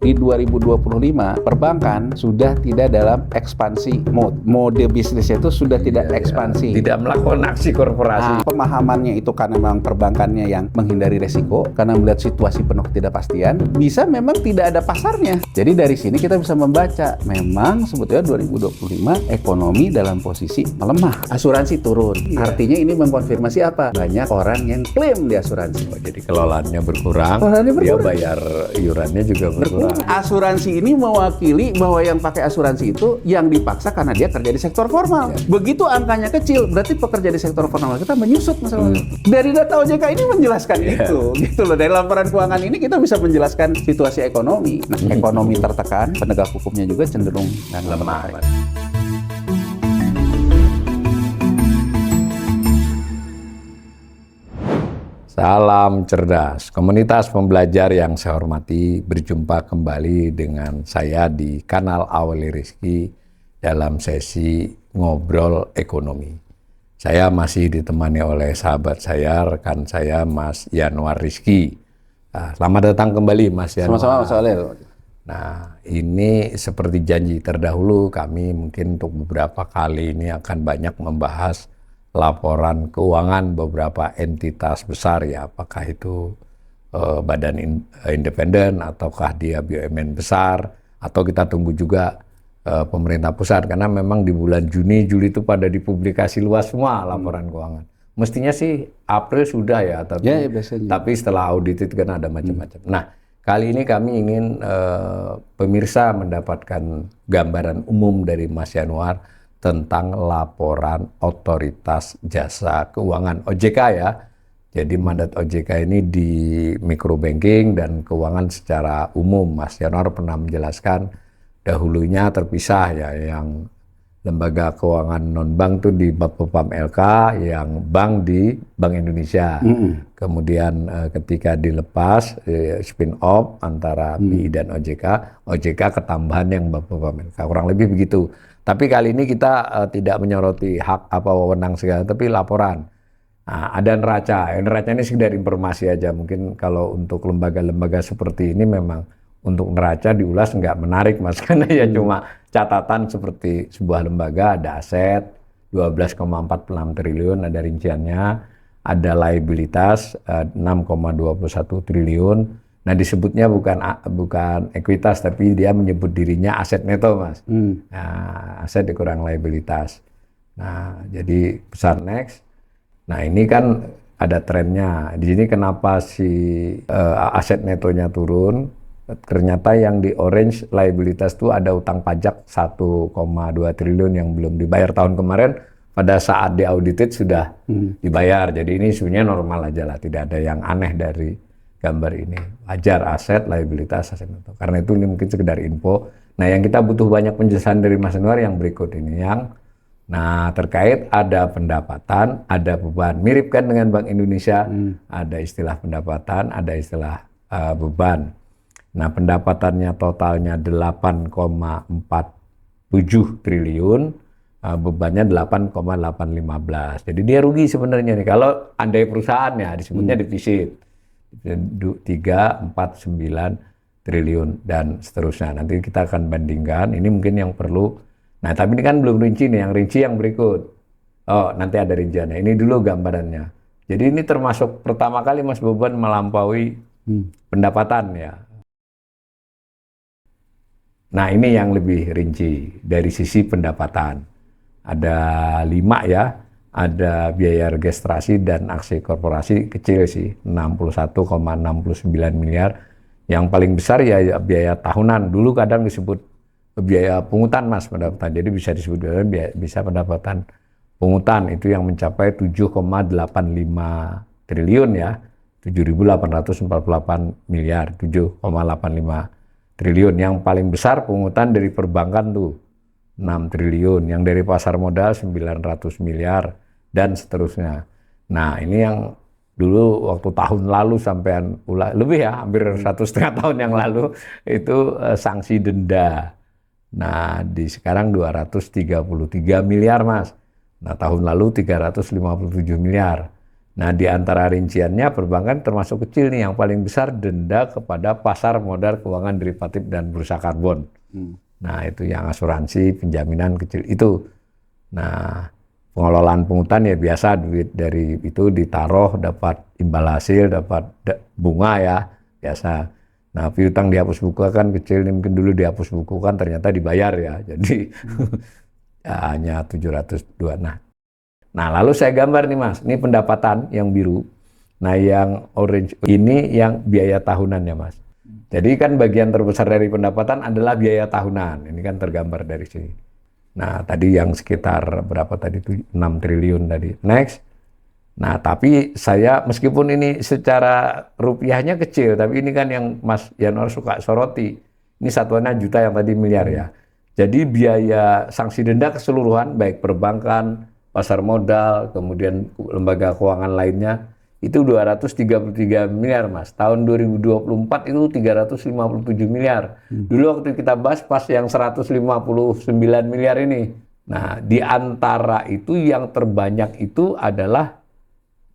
Di 2025, perbankan sudah tidak dalam ekspansi mode. Mode bisnisnya itu sudah tidak ekspansi. Tidak melakukan aksi korporasi. Pemahamannya itu karena memang perbankannya yang menghindari resiko, karena melihat situasi penuh ketidakpastian, bisa memang tidak ada pasarnya. Jadi dari sini kita bisa membaca, memang sebetulnya 2025 ekonomi dalam posisi melemah. Asuransi turun. Artinya ini mengkonfirmasi apa? Banyak orang yang klaim di asuransi. Jadi kelolaannya berkurang, dia bayar iurannya juga berkurang. Asuransi ini mewakili bahwa yang pakai asuransi itu yang dipaksa karena dia kerja di sektor formal. Begitu angkanya kecil, berarti pekerja di sektor formal kita menyusut masalahnya. Dari data OJK ini menjelaskan itu, gitu loh. Dari laporan keuangan ini kita bisa menjelaskan situasi ekonomi. Nah, ekonomi tertekan, penegak hukumnya juga cenderung dan lemah. Salam cerdas, komunitas pembelajar yang saya hormati, berjumpa kembali dengan saya di kanal Awali Rizky dalam sesi ngobrol ekonomi. Saya masih ditemani oleh sahabat saya, rekan saya Mas Yanwar Rizky. Selamat datang kembali Mas Yanwar. Sama-sama Mas Walil. Nah, ini seperti janji terdahulu, kami mungkin untuk beberapa kali ini akan banyak membahas laporan keuangan beberapa entitas besar ya, apakah itu badan independen ataukah dia BUMN besar, atau kita tunggu juga pemerintah pusat, karena memang di bulan Juni, Juli itu pada dipublikasi luas semua laporan keuangan. Mestinya sih April sudah ya, tapi setelah audit itu kan ada macam-macam. Nah, kali ini kami ingin pemirsa mendapatkan gambaran umum dari Mas Yanwar tentang laporan Otoritas Jasa Keuangan OJK ya. Jadi mandat OJK ini di microbanking dan keuangan secara umum. Mas Yanwar pernah menjelaskan dahulunya terpisah ya, yang lembaga keuangan non-bank itu di Bapepam LK, yang bank di Bank Indonesia. Kemudian ketika dilepas spin off antara BI dan OJK, OJK ketambahan yang Bapepam LK, kurang lebih begitu. Tapi kali ini kita tidak menyoroti hak apa wewenang segala, tapi laporan. Nah, ada neraca. Neraca ini sekedar informasi aja. Mungkin kalau untuk lembaga-lembaga seperti ini memang untuk neraca diulas nggak menarik Mas, karena ya cuma catatan seperti sebuah lembaga, ada aset 12,46 triliun, ada rinciannya, ada liabilitas 6,21 triliun. Nah, disebutnya bukan ekuitas, tapi dia menyebut dirinya aset neto, Mas. Nah, aset dikurang liabilitas. Nah, jadi besar next. Nah, ini kan ada trennya. Di sini kenapa si aset netonya turun? Ternyata yang di orange liabilitas itu ada utang pajak 1,2 triliun yang belum dibayar tahun kemarin. Pada saat diaudited sudah dibayar. Jadi ini sebenarnya normal aja lah, tidak ada yang aneh dari gambar ini. Wajar aset, liabilitas, aset neto. Karena itu ini mungkin sekedar info. Nah, yang kita butuh banyak penjelasan dari Mas Yanwar yang berikut ini. Nah, terkait ada pendapatan, ada beban. Mirip kan dengan Bank Indonesia, ada istilah pendapatan, ada istilah beban. Nah, pendapatannya totalnya 8,47 triliun, bebannya 8,815. Jadi dia rugi sebenarnya nih. Kalau andai perusahaannya disebutnya defisit. 3,49 triliun dan seterusnya. Nanti kita akan bandingkan. Ini mungkin yang perlu. Nah, tapi ini kan belum rinci nih. Yang rinci yang berikut. Oh, nanti ada rinciannya. Ini dulu gambarannya. Jadi ini termasuk pertama kali Mas beban melampaui pendapatan ya. Nah, ini yang lebih rinci dari sisi pendapatan. Ada 5 ya. Ada biaya registrasi dan aksi korporasi kecil sih, 61,69 miliar. Yang paling besar ya biaya tahunan. Dulu kadang disebut biaya pungutan Mas pendapatan. Jadi bisa disebut bisa pendapatan pungutan, itu yang mencapai 7,85 triliun ya. 7.848 miliar, 7,85 triliun. Yang paling besar pungutan dari perbankan tuh 6 triliun, yang dari pasar modal 900 miliar, dan seterusnya. Nah, ini yang dulu waktu tahun lalu sampai lebih ya, hampir 1,5 tahun yang lalu, itu sanksi denda. Nah, di sekarang 233 miliar Mas. Nah, tahun lalu 357 miliar. Nah, di antara rinciannya perbankan termasuk kecil nih, yang paling besar denda kepada pasar modal keuangan derivatif dan bursa karbon. Nah, itu yang asuransi, penjaminan kecil itu. Nah, pengelolaan pungutan ya biasa, duit dari itu ditaruh, dapat imbal hasil, dapat bunga ya, biasa. Nah, piutang dihapus buku kan kecil nih, mungkin dulu dihapus buku kan ternyata dibayar ya, jadi ya, hanya 702. Nah, lalu saya gambar nih Mas, ini pendapatan yang biru. Nah, yang orange ini yang biaya tahunan ya Mas. Jadi kan bagian terbesar dari pendapatan adalah biaya tahunan. Ini kan tergambar dari sini. Nah, tadi yang sekitar berapa tadi itu 6 triliun tadi. Next. Nah, tapi saya meskipun ini secara rupiahnya kecil, tapi ini kan yang Mas Yanwar suka soroti. Ini satuannya juta, yang tadi miliar ya. Jadi biaya sanksi denda keseluruhan baik perbankan, pasar modal, kemudian lembaga keuangan lainnya itu 233 miliar Mas. Tahun 2024 itu 357 miliar. Dulu waktu kita bahas pas yang 159 miliar ini. Nah, di antara itu yang terbanyak itu adalah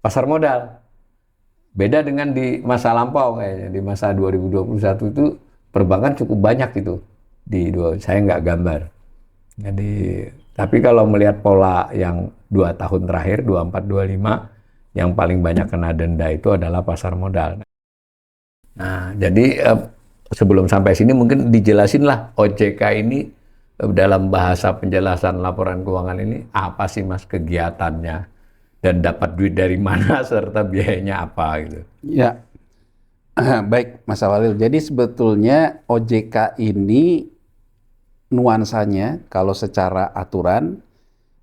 pasar modal. Beda dengan di masa lampau kayaknya. Di masa 2021 itu perbankan cukup banyak itu. Saya nggak gambar. Jadi tapi kalau melihat pola yang 2 tahun terakhir, 24-25, yang paling banyak kena denda itu adalah pasar modal. Nah, jadi sebelum sampai sini mungkin dijelasin lah OJK ini dalam bahasa penjelasan laporan keuangan ini apa sih Mas kegiatannya dan dapat duit dari mana serta biayanya apa gitu. Ya, baik Mas Awalil. Jadi sebetulnya OJK ini nuansanya kalau secara aturan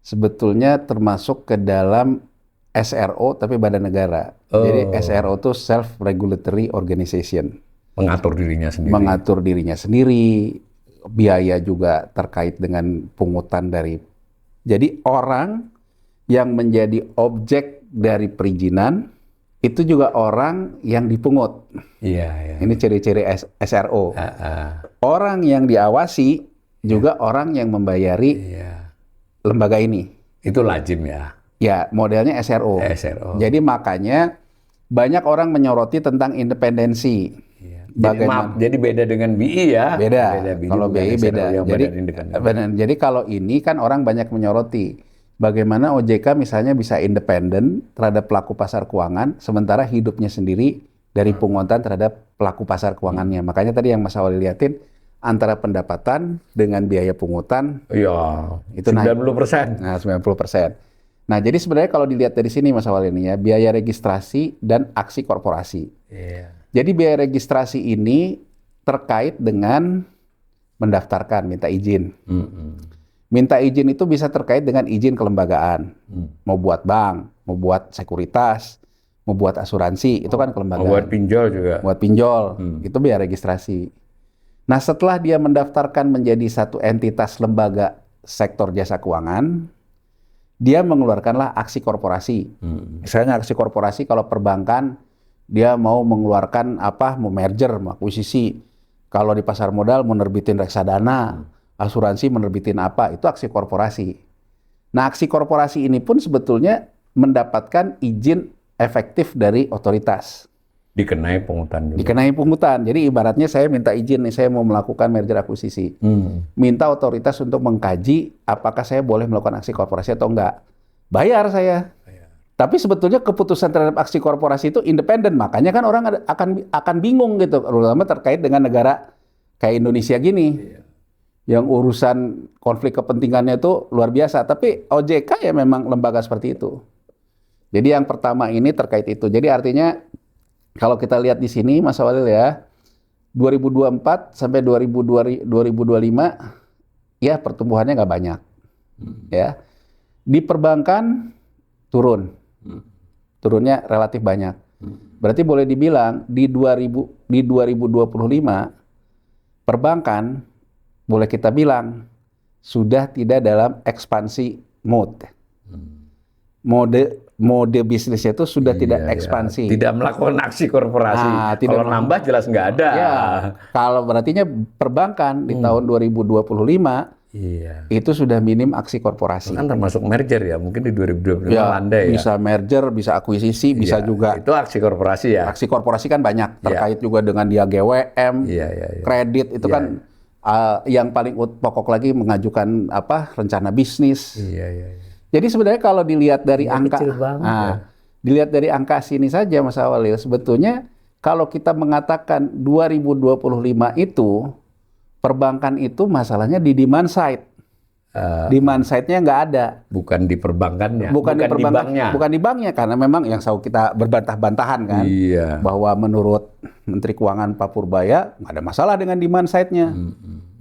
sebetulnya termasuk ke dalam SRO tapi badan negara. Jadi SRO itu Self Regulatory Organization. Mengatur dirinya sendiri. Mengatur dirinya sendiri. Biaya juga terkait dengan pungutan dari. Jadi orang yang menjadi objek dari perizinan itu juga orang yang dipungut. Iya. Ini ciri-ciri SRO. Orang yang diawasi juga orang yang membayari lembaga ini. Itu lazim ya? Ya, modelnya SRO. Jadi makanya banyak orang menyoroti tentang independensi. Jadi beda dengan BI ya? Beda. Kalau BI beda. Jadi kalau ini kan orang banyak menyoroti bagaimana OJK misalnya bisa independen terhadap pelaku pasar keuangan, sementara hidupnya sendiri dari pungutan terhadap pelaku pasar keuangannya. Makanya tadi yang Mas Awali liatin, antara pendapatan dengan biaya pungutan, itu 90%. Nah, 90%. Nah, jadi sebenarnya kalau dilihat dari sini Mas Awal ini ya, biaya registrasi dan aksi korporasi. Jadi biaya registrasi ini terkait dengan mendaftarkan, minta izin. Minta izin itu bisa terkait dengan izin kelembagaan. Mau buat bank, mau buat sekuritas, mau buat asuransi, itu kan kelembagaan. Mau buat pinjol juga. Buat pinjol, itu biaya registrasi. Nah, setelah dia mendaftarkan menjadi satu entitas lembaga sektor jasa keuangan, dia mengeluarkanlah aksi korporasi. Misalnya aksi korporasi kalau perbankan, dia mau mengeluarkan apa, mau merger, mau akuisisi. Kalau di pasar modal mau nerbitin reksadana, asuransi menerbitin apa, itu aksi korporasi. Nah, aksi korporasi ini pun sebetulnya mendapatkan izin efektif dari otoritas. Dikenai pungutan juga. Dikenai pungutan. Jadi ibaratnya saya minta izin nih, saya mau melakukan merger akuisisi. Minta otoritas untuk mengkaji apakah saya boleh melakukan aksi korporasi atau enggak. Bayar saya. Tapi sebetulnya keputusan terhadap aksi korporasi itu independen. Makanya kan orang akan bingung gitu. Terutama terkait dengan negara kayak Indonesia gini. Yang urusan konflik kepentingannya itu luar biasa. Tapi OJK ya memang lembaga seperti itu. Jadi yang pertama ini terkait itu. Jadi artinya kalau kita lihat di sini Mas Awalil ya, 2024 sampai 2025 ya pertumbuhannya nggak banyak. Ya. Di perbankan turun. Turunnya relatif banyak. Berarti boleh dibilang di 2025 perbankan boleh kita bilang sudah tidak dalam ekspansi mode. Mode bisnisnya itu sudah tidak ekspansi. Tidak melakukan aksi korporasi. Kalau nambah jelas nggak ada. Ya, kalau berartinya perbankan di tahun 2025 Iya. itu sudah minim aksi korporasi. Kan termasuk merger ya, mungkin di 2025 Ya, landai ya. bisa merger, bisa akuisisi, bisa Iya, juga itu aksi korporasi ya. aksi korporasi kan banyak terkait juga dengan dia GWM, Iya, iya, iya. kredit itu Iya. kan yang paling pokok lagi mengajukan rencana bisnis. Iya, iya, iya. Jadi sebenarnya kalau dilihat dari Ya, angka, kecil banget ya. dilihat dari angka sini saja Mas Awalil, sebetulnya kalau kita mengatakan 2025 itu perbankan itu masalahnya di demand side. Demand side-nya nggak ada. Bukan di perbankannya, Bukan di perbankan, banknya. bukan di banknya, karena memang yang selalu kita berbantah-bantahan kan, Iya. bahwa menurut Menteri Keuangan Pak Purbaya nggak ada masalah dengan demand side-nya.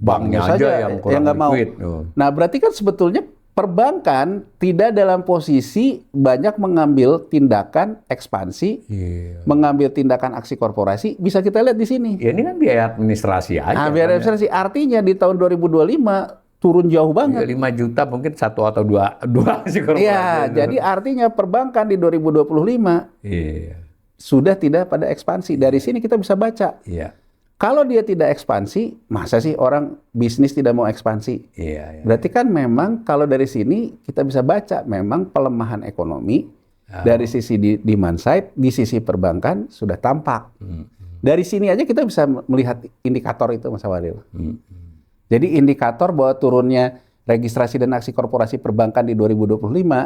Banknya Banknya aja saja yang kurang nggak mau. liquid. Oh. Nah berarti kan sebetulnya perbankan tidak dalam posisi banyak mengambil tindakan ekspansi, Iya. mengambil tindakan aksi korporasi, bisa kita lihat di sini. Ya, ini kan biaya administrasi aja. Nah, biar kan ya. administrasi artinya di tahun 2025 turun jauh Ya, banget. 5 juta mungkin 1 atau 2 aksi korporasi. Iya, jadi artinya perbankan di 2025 Iya. sudah tidak pada ekspansi. Dari sini kita bisa baca. Iya. Kalau dia tidak ekspansi, masa sih orang bisnis tidak mau ekspansi? Iya, iya. Berarti kan memang kalau dari sini kita bisa baca memang pelemahan ekonomi dari sisi demand side, di sisi perbankan sudah tampak. Dari sini aja kita bisa melihat indikator itu Mas Awalil. Jadi indikator bahwa turunnya registrasi dan aksi korporasi perbankan di 2025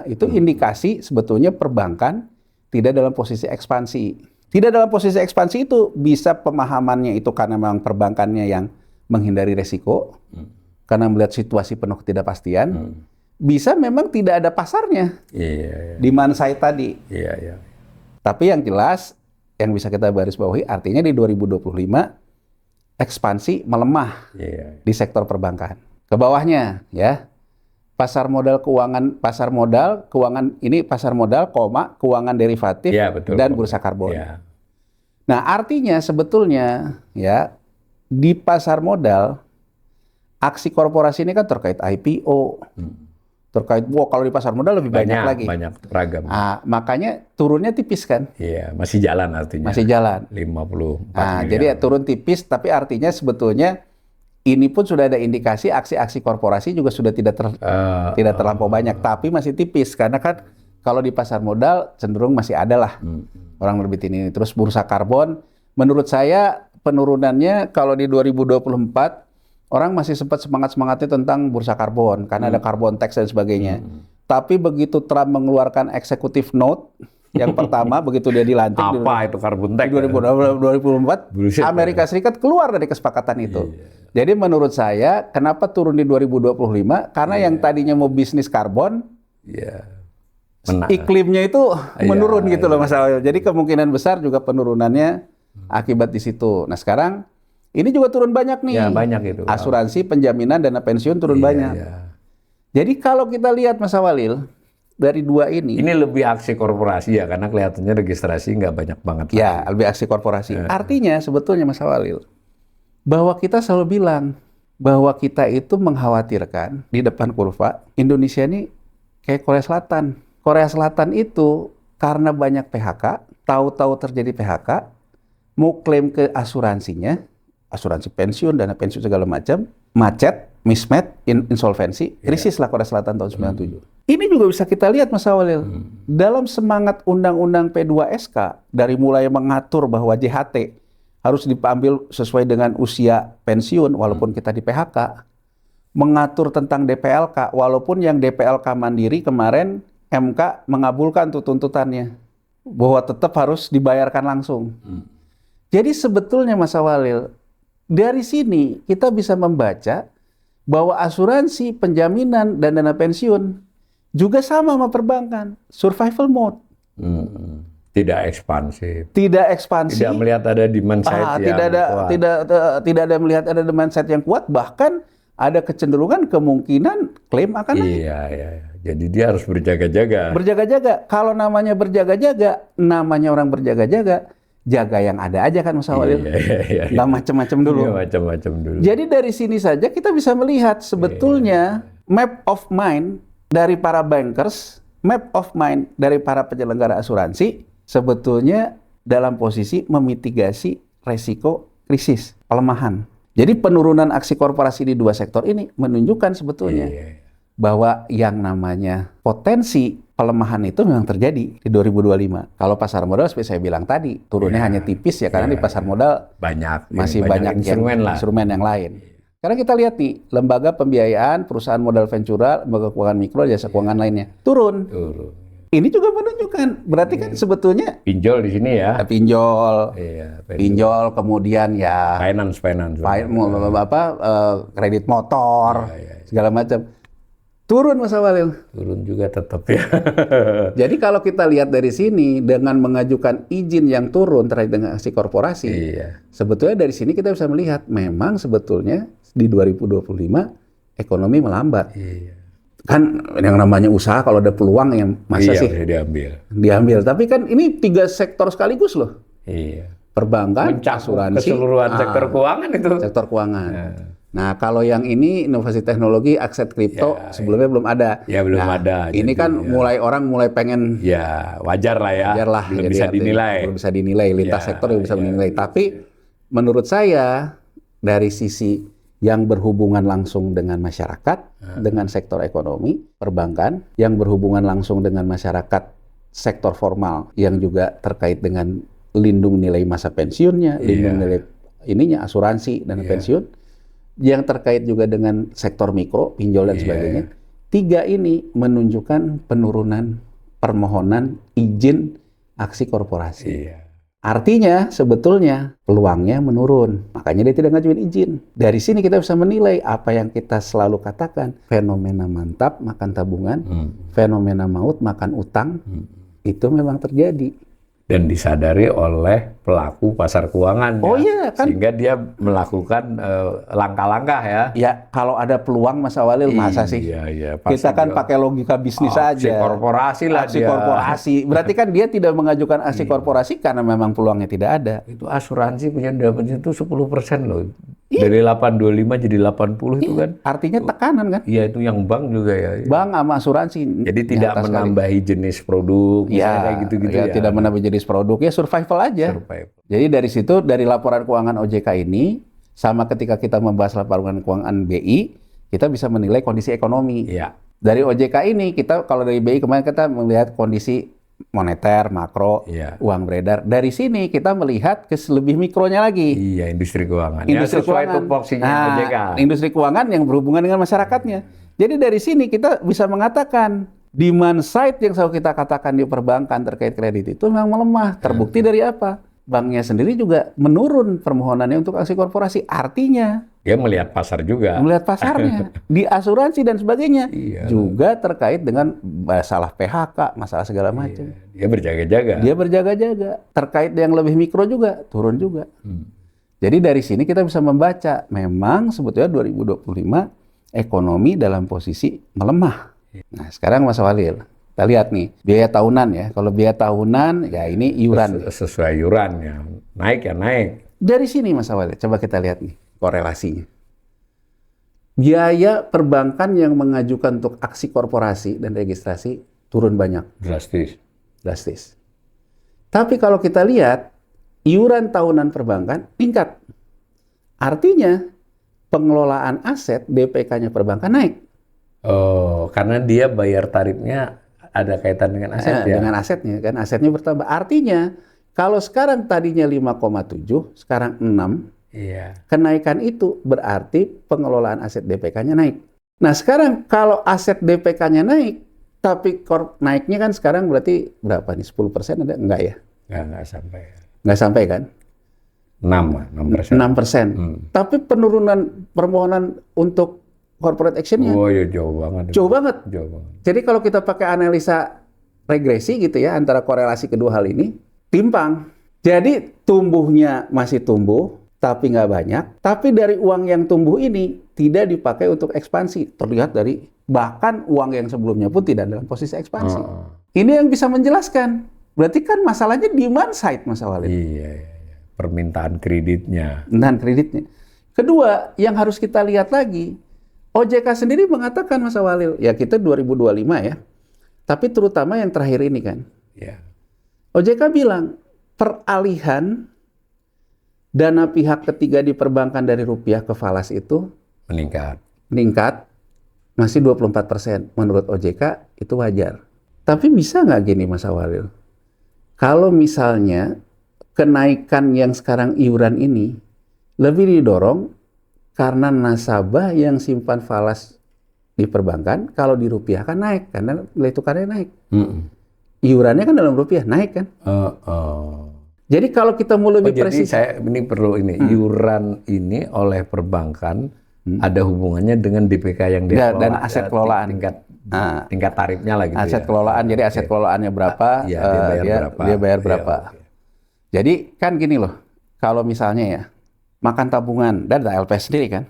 itu indikasi sebetulnya perbankan tidak dalam posisi ekspansi. Tidak dalam posisi ekspansi itu bisa pemahamannya itu karena memang perbankannya yang menghindari resiko, karena melihat situasi penuh ketidakpastian, bisa memang tidak ada pasarnya. Iya, iya. Demand side tadi. Iya, iya. Tapi yang jelas, yang bisa kita baris bawahi, artinya di 2025 ekspansi melemah Iya. di sektor perbankan. Ke bawahnya ya, pasar modal keuangan ini pasar modal, keuangan derivatif Iya, betul. dan bursa karbon. Iya. Nah, artinya sebetulnya ya di pasar modal aksi korporasi ini kan terkait IPO, terkait kalau di pasar modal lebih banyak lagi. Banyak ragam. Nah, makanya turunnya tipis kan, Iya, masih jalan artinya. masih jalan. 54 Nah, miliar. jadi ya turun tipis, tapi artinya sebetulnya ini pun sudah ada indikasi aksi-aksi korporasi juga sudah tidak terlampau banyak, tapi masih tipis karena kan kalau di pasar modal cenderung masih ada lah orang nerbitin ini. Terus bursa karbon, menurut saya penurunannya kalau di 2024 orang masih sempat semangat-semangatnya tentang bursa karbon karena ada carbon tax dan sebagainya. Tapi begitu Trump mengeluarkan executive note yang pertama begitu dia dilantik Apa itu carbon tax? 2024, Bullshit, Amerika Serikat keluar dari kesepakatan itu. Jadi menurut saya, kenapa turun di 2025? Karena yang tadinya mau bisnis karbon, Iya. iklimnya itu menurun gitu loh Mas Awil. Jadi kemungkinan besar juga penurunannya akibat di situ. Nah sekarang, ini juga turun banyak nih. Ya, banyak itu. Asuransi, penjaminan, dana pensiun turun banyak. Iya. Jadi kalau kita lihat Mas Awalil, dari dua ini, Ini lebih aksi korporasi ya, karena kelihatannya registrasi nggak banyak banget. ya lebih aksi korporasi. Artinya sebetulnya Mas Awalil, bahwa kita selalu bilang bahwa kita itu mengkhawatirkan di depan kurva Indonesia ini kayak Korea Selatan. Korea Selatan itu karena banyak PHK, tahu-tahu terjadi PHK, mau klaim ke asuransinya, asuransi pensiun, dana pensiun segala macam, macet, mismatch, insolvensi, krisis lah Korea Selatan tahun 97. Ini juga bisa kita lihat Mas Awalil, dalam semangat Undang-Undang P2SK, dari mulai mengatur bahwa JHT harus diambil sesuai dengan usia pensiun walaupun kita di PHK, mengatur tentang DPLK walaupun yang DPLK mandiri kemarin MK mengabulkan tuh tuntutannya bahwa tetap harus dibayarkan langsung. Jadi sebetulnya Mas Awalil, dari sini kita bisa membaca bahwa asuransi, penjaminan, dan dana pensiun juga sama perbankan, survival mode. Tidak ekspansif. Tidak ekspansi. Tidak melihat ada demand side yang kuat. Tidak ada melihat ada demand side yang kuat, bahkan ada kecenderungan kemungkinan klaim akan naik. Iya, iya. Jadi dia harus berjaga-jaga. Berjaga-jaga. Kalau namanya berjaga-jaga, namanya orang berjaga-jaga, jaga yang ada aja kan Mas Awalil. Iya. Nggak macam-macam dulu. Iya, macam-macam dulu. Jadi dari sini saja kita bisa melihat sebetulnya map of mind dari para bankers, map of mind dari para penyelenggara asuransi, sebetulnya dalam posisi memitigasi resiko krisis, pelemahan. Jadi penurunan aksi korporasi di dua sektor ini menunjukkan sebetulnya bahwa yang namanya potensi pelemahan itu memang terjadi di 2025. Kalau pasar modal seperti saya bilang tadi, turunnya hanya tipis ya karena di pasar modal masih banyak instrumen yang lain. Karena kita lihat nih, lembaga pembiayaan, perusahaan modal ventura, lembaga keuangan mikro, jasa keuangan lainnya turun. Ini juga menunjukkan, berarti kan sebetulnya pinjol di sini ya. Pinjol, kemudian ya finance. Kredit motor, segala macam. Turun Mas Awalil. Turun juga tetap ya. Jadi kalau kita lihat dari sini, dengan mengajukan izin yang turun terkait dengan aksi korporasi, sebetulnya dari sini kita bisa melihat memang sebetulnya di 2025 ekonomi melambat. Kan yang namanya usaha kalau ada peluang yang masa sih diambil. Tapi kan ini 3 sektor sekaligus loh. Perbankan, asuransi, keseluruhan sektor keuangan itu. Sektor keuangan. Nah, kalau yang ini inovasi teknologi, aset kripto sebelumnya belum ada. Belum ada. Ini kan orang mulai pengen. Ya, wajar lah ya. Belum bisa dinilai. Lintas sektor yang bisa menilai. Tapi menurut saya dari sisi yang berhubungan langsung dengan masyarakat, dengan sektor ekonomi, perbankan, yang berhubungan langsung dengan masyarakat, sektor formal, yang juga terkait dengan lindung nilai masa pensiunnya, lindung nilai asuransi dan pensiun, yang terkait juga dengan sektor mikro, pinjol dan sebagainya. 3 ini menunjukkan penurunan permohonan izin aksi korporasi. Artinya sebetulnya peluangnya menurun. Makanya dia tidak ngajuin izin. Dari sini kita bisa menilai apa yang kita selalu katakan. Fenomena mantap makan tabungan, fenomena maut makan utang, itu memang terjadi. Dan disadari oleh pelaku pasar keuangan. Kan? Sehingga dia melakukan langkah-langkah ya. Ya, kalau ada peluang Mas Awalil, masa sih? Kita kan pakai logika bisnis aja. Aksi korporasi lah aksi korporasi. Berarti kan dia tidak mengajukan aksi korporasi karena memang peluangnya tidak ada. Itu asuransi punya dapatnya itu 10% loh. Dari 825 jadi 80 itu kan. Artinya tekanan kan? Iya, itu yang bank juga ya. Bank sama asuransi. Jadi tidak menambahi jenis produk, kayak gitu-gitu ya. Tidak menambah jenis produk, ya survival aja. Jadi dari situ, dari laporan keuangan OJK ini, sama ketika kita membahas laporan keuangan BI, kita bisa menilai kondisi ekonomi. Dari OJK ini, kita kalau dari BI kemarin kita melihat kondisi moneter, makro, uang beredar. Dari sini kita melihat ke lebih mikronya lagi. Industri keuangan. Industri keuangan. OJK. Industri keuangan yang berhubungan dengan masyarakatnya. Jadi dari sini kita bisa mengatakan demand side yang selalu kita katakan di perbankan terkait kredit itu memang melemah. Terbukti dari apa? Banknya sendiri juga menurun permohonannya untuk aksi korporasi. Artinya dia melihat pasar juga. Melihat pasarnya. Di asuransi dan sebagainya. Juga terkait dengan masalah PHK, masalah segala macam. Dia berjaga-jaga. Terkait yang lebih mikro juga, turun juga. Jadi dari sini kita bisa membaca, memang sebetulnya 2025 ekonomi dalam posisi melemah. Nah sekarang Mas Walil, kita lihat nih, biaya tahunan ya. Kalau biaya tahunan, ya ini iuran. Sesuai iuran ya. Naik ya naik. Dari sini Mas Walil, coba kita lihat nih korelasinya. Biaya perbankan yang mengajukan untuk aksi korporasi dan registrasi turun banyak. Drastis. Tapi kalau kita lihat, iuran tahunan perbankan tingkat. Artinya, pengelolaan aset DPK-nya perbankan naik. Oh, karena dia bayar tarifnya ada kaitan dengan aset ya? Dengan asetnya, kan asetnya bertambah. Artinya, kalau sekarang tadinya 5,7, sekarang 6, kenaikan itu berarti pengelolaan aset DPK-nya naik. Nah sekarang kalau aset DPK-nya naik, tapi naiknya kan sekarang berarti berapa nih? 10% ada? Enggak ya? Enggak sampai. Enggak sampai kan? 6%. Tapi penurunan permohonan untuk corporate action-nya jauh banget. Jauh banget. Jadi kalau kita pakai analisa regresi gitu ya, antara korelasi kedua hal ini, timpang. Jadi tumbuhnya masih tumbuh, tapi nggak banyak. Tapi dari uang yang tumbuh ini tidak dipakai untuk ekspansi. Terlihat dari bahkan uang yang sebelumnya pun tidak dalam posisi ekspansi. Ini yang bisa menjelaskan. Berarti kan masalahnya demand side, Mas Walid. Iya. Permintaan kreditnya. Kedua, yang harus kita lihat lagi, OJK sendiri mengatakan, Mas Walid, ya kita 2025 ya. Tapi terutama yang terakhir ini kan. OJK bilang, peralihan dana pihak ketiga di perbankan dari rupiah ke falas itu meningkat masih 24%. Menurut OJK itu wajar. Tapi bisa nggak gini Mas Awalil? Kalau misalnya kenaikan yang sekarang iuran ini lebih didorong karena nasabah yang simpan falas di perbankan, kalau dirupiahkan naik karena nilai tukarnya naik. Iurannya kan dalam rupiah naik kan? Jadi kalau kita mau lebih presisi, saya ini perlu iuran ini oleh perbankan ada hubungannya dengan DPK yang dia kelola, dan aset kelolaan, tingkat tarifnya lah gitu. Aset kelolaan, jadi aset kelolaannya berapa, dia bayar berapa. Ya, Jadi kan gini loh, kalau misalnya ya makan tabungan dan LPS sendiri kan,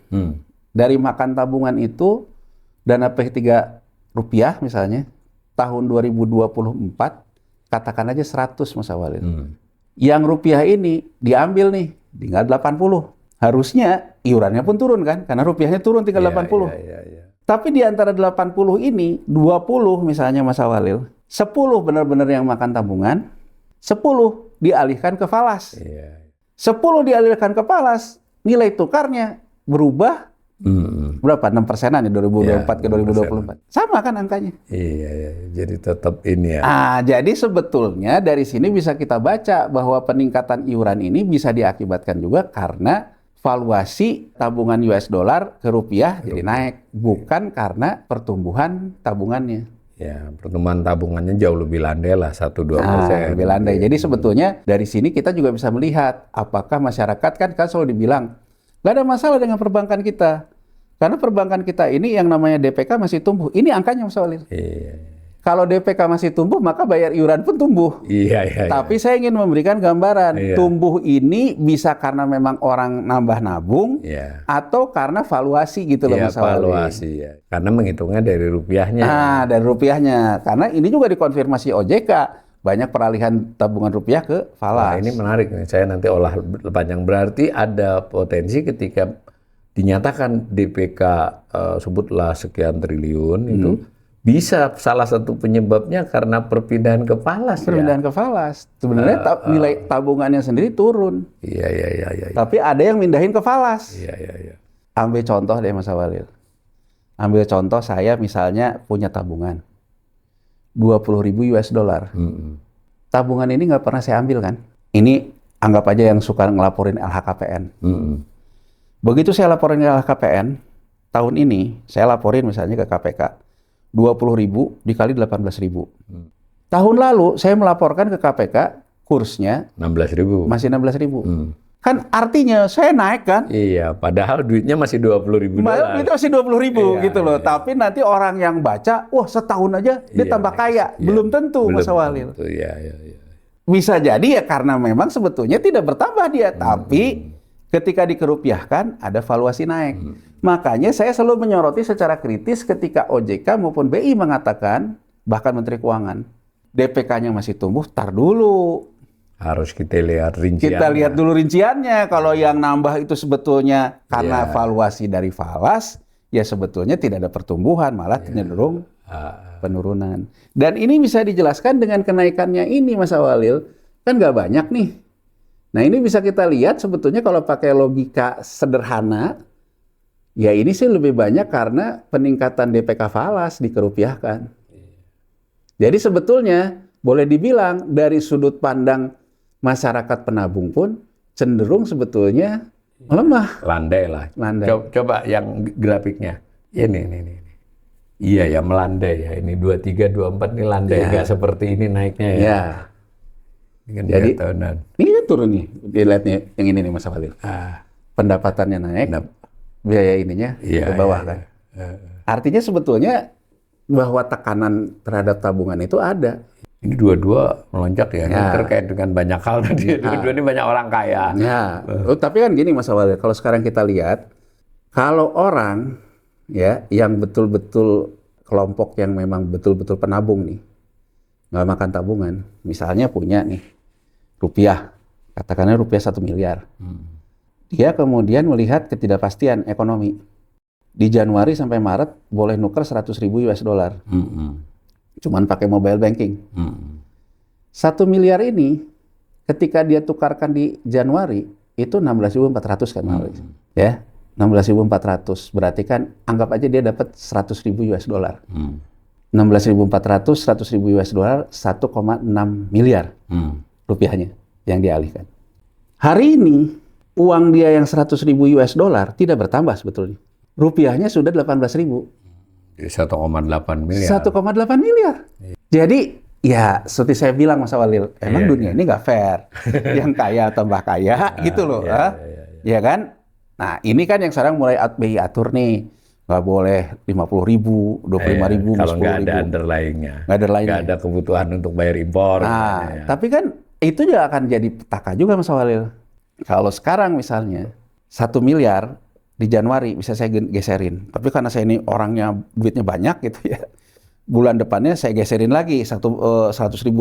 dari makan tabungan itu dana P3 rupiah misalnya tahun 2024 katakan aja 100 Mas Awalil. Yang rupiah ini diambil nih tinggal 80. Harusnya iurannya pun turun kan karena rupiahnya turun tinggal 80. Tapi di antara 80 ini 20 misalnya Mas Awalil, 10 benar-benar yang makan tabungan, 10 dialihkan ke falas. 10 dialihkan ke falas, nilai tukarnya berubah berapa? 6%-an ya 2024 ke 2024. Sama kan angkanya? Iya, jadi tetap ini ya. Jadi sebetulnya dari sini bisa kita baca bahwa peningkatan iuran ini bisa diakibatkan juga karena valuasi tabungan US dollar ke rupiah jadi naik, bukan karena pertumbuhan tabungannya. Ya, pertumbuhan tabungannya jauh lebih landai lah, 1-2%. Lebih landai. Jadi sebetulnya dari sini kita juga bisa melihat apakah masyarakat kan selalu dibilang nggak ada masalah dengan perbankan kita. Karena perbankan kita ini yang namanya DPK masih tumbuh. Ini angkanya Mas Walid. Kalau DPK masih tumbuh, maka bayar iuran pun tumbuh. Tapi saya ingin memberikan gambaran. Tumbuh ini bisa karena memang orang nambah nabung, atau karena valuasi gitu loh Mas Walid. Valuasi ya. Karena menghitungnya dari rupiahnya. Dari rupiahnya. Karena ini juga dikonfirmasi OJK. Banyak peralihan tabungan rupiah ke falas. Ini menarik nih, saya nanti olah panjang. Berarti ada potensi ketika dinyatakan DPK sebutlah sekian triliun itu bisa salah satu penyebabnya karena perpindahan ke falas. Perpindahan ke falas. Sebenarnya nilai tabungannya sendiri turun. Iya. Tapi ada yang mindahin ke falas. Iya. Ambil contoh deh Mas Awalil. Ambil contoh saya misalnya punya tabungan 20.000 US dollar. Tabungan ini nggak pernah saya ambil kan. Ini anggap aja yang suka ngelaporin LHKPN. Begitu saya laporin LHKPN, tahun ini saya laporin misalnya ke KPK, 20.000 dikali 18.000. Tahun lalu saya melaporkan ke KPK, kursnya 16.000. Masih 16.000. Kan artinya saya naik kan? Iya, padahal duitnya masih 20.000 dolar. Duitnya masih 20.000 gitu loh. Tapi nanti orang yang baca, wah setahun aja dia tambah kaya. Belum tentu Mas Awalil. Iya. Bisa jadi ya karena memang sebetulnya tidak bertambah dia, tapi ketika dikerupiahkan ada valuasi naik. Makanya saya selalu menyoroti secara kritis ketika OJK maupun BI mengatakan, bahkan Menteri Keuangan, DPK-nya masih tumbuh, tar dulu. Harus kita lihat rinciannya. Kita lihat dulu rinciannya. Kalau yang nambah itu sebetulnya karena valuasi dari falas, ya sebetulnya tidak ada pertumbuhan, malah cenderung penurunan. Dan ini bisa dijelaskan dengan kenaikannya ini, Mas Awalil. Kan nggak banyak nih. Nah ini bisa kita lihat sebetulnya kalau pakai logika sederhana, ya ini sih lebih banyak karena peningkatan DPK falas dikerupiahkan. Jadi sebetulnya boleh dibilang dari sudut pandang masyarakat penabung pun cenderung sebetulnya melemah. Landai lah. Landai. Coba yang grafiknya. Ini. Iya ya, melandai ya. Ini 23, 24 ini landai. Nggak seperti ini naiknya ya. Jadi ini kan turun nih. Dilihat nih yang ini nih Mas Walid. Pendapatannya naik, biaya ininya ke bawah kan. Artinya sebetulnya bahwa tekanan terhadap tabungan itu ada. Ini dua-dua melonjak ya. Ini terkait dengan banyak hal tadi. Dua-dua ini banyak orang kaya. Tapi kan gini Mas Awalil, kalau sekarang kita lihat, kalau orang ya yang betul-betul kelompok yang memang betul-betul penabung nih, nggak makan tabungan, misalnya punya nih rupiah, katakanlah rupiah 1 miliar. Dia kemudian melihat ketidakpastian ekonomi. Di Januari sampai Maret boleh nuker 100.000 US dollar. Cuman pakai mobile banking. 1 miliar ini ketika dia tukarkan di Januari, itu 16.400 kan Maurice. Ya, 16.400 berarti kan anggap aja dia dapat 100.000 US dollar. 16.400, 100.000 US dollar, 1,6 miliar rupiahnya yang dialihkan. Hari ini uang dia yang 100.000 US dollar tidak bertambah sebetulnya. Rupiahnya sudah 18.000. Jadi 1,8 miliar. 1,8 miliar. Jadi ya seperti saya bilang Mas Walil, emang dunia ini nggak fair. Yang kaya tambah kaya gitu loh. Ya kan? Nah ini kan yang sekarang mulai BI atur nih. Nggak boleh 50.000, 25.000, 10.000. Kalau nggak ada underlying-nya. Nggak ada kebutuhan untuk bayar impor. Nah, tapi kan itu juga akan jadi petaka juga Mas Walil. Kalau sekarang misalnya 1 miliar di Januari bisa saya geserin. Tapi karena saya ini orangnya duitnya banyak gitu ya. Bulan depannya saya geserin lagi 100.000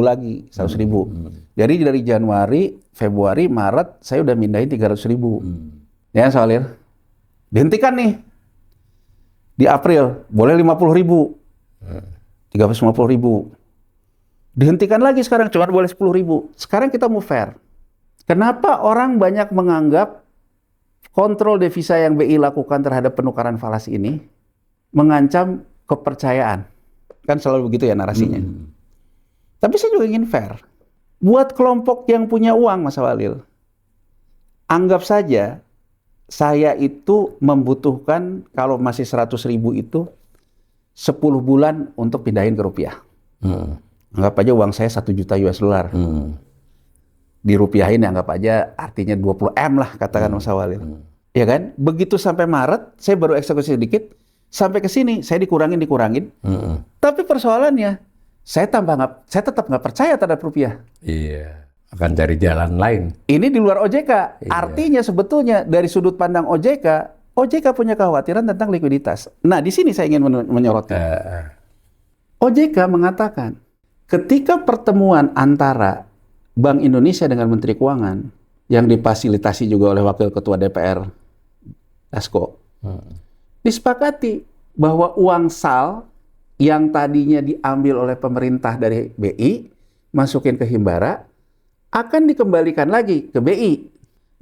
lagi, 100.000. Jadi dari Januari, Februari, Maret saya udah mindahin 300.000. Ya Mas Walil. Dihentikan nih. Di April boleh 50.000, 350.000. Dihentikan lagi sekarang cuma boleh 10.000. Sekarang kita mau fair. Kenapa orang banyak menganggap kontrol devisa yang BI lakukan terhadap penukaran falas ini mengancam kepercayaan? Kan selalu begitu ya narasinya. Tapi saya juga ingin fair. Buat kelompok yang punya uang, Mas Walil, anggap saja saya itu membutuhkan kalau masih 100.000 itu 10 bulan untuk pindahin ke rupiah. Anggap aja uang saya 1 juta US dollar. Dirupiahin anggap aja artinya 20 M lah katakan Mas Walil. Ya kan? Begitu sampai Maret saya baru eksekusi sedikit, sampai ke sini saya dikurangin. Tapi persoalannya saya tetap nggak percaya terhadap rupiah. Iya. Akan cari jalan lain. Ini di luar OJK. Artinya sebetulnya dari sudut pandang OJK punya kekhawatiran tentang likuiditas. Nah, di sini saya ingin menyoroti. OJK mengatakan, ketika pertemuan antara Bank Indonesia dengan Menteri Keuangan yang difasilitasi juga oleh Wakil Ketua DPR Dasko, disepakati bahwa uang SAL yang tadinya diambil oleh pemerintah dari BI masukin ke Himbara akan dikembalikan lagi ke BI.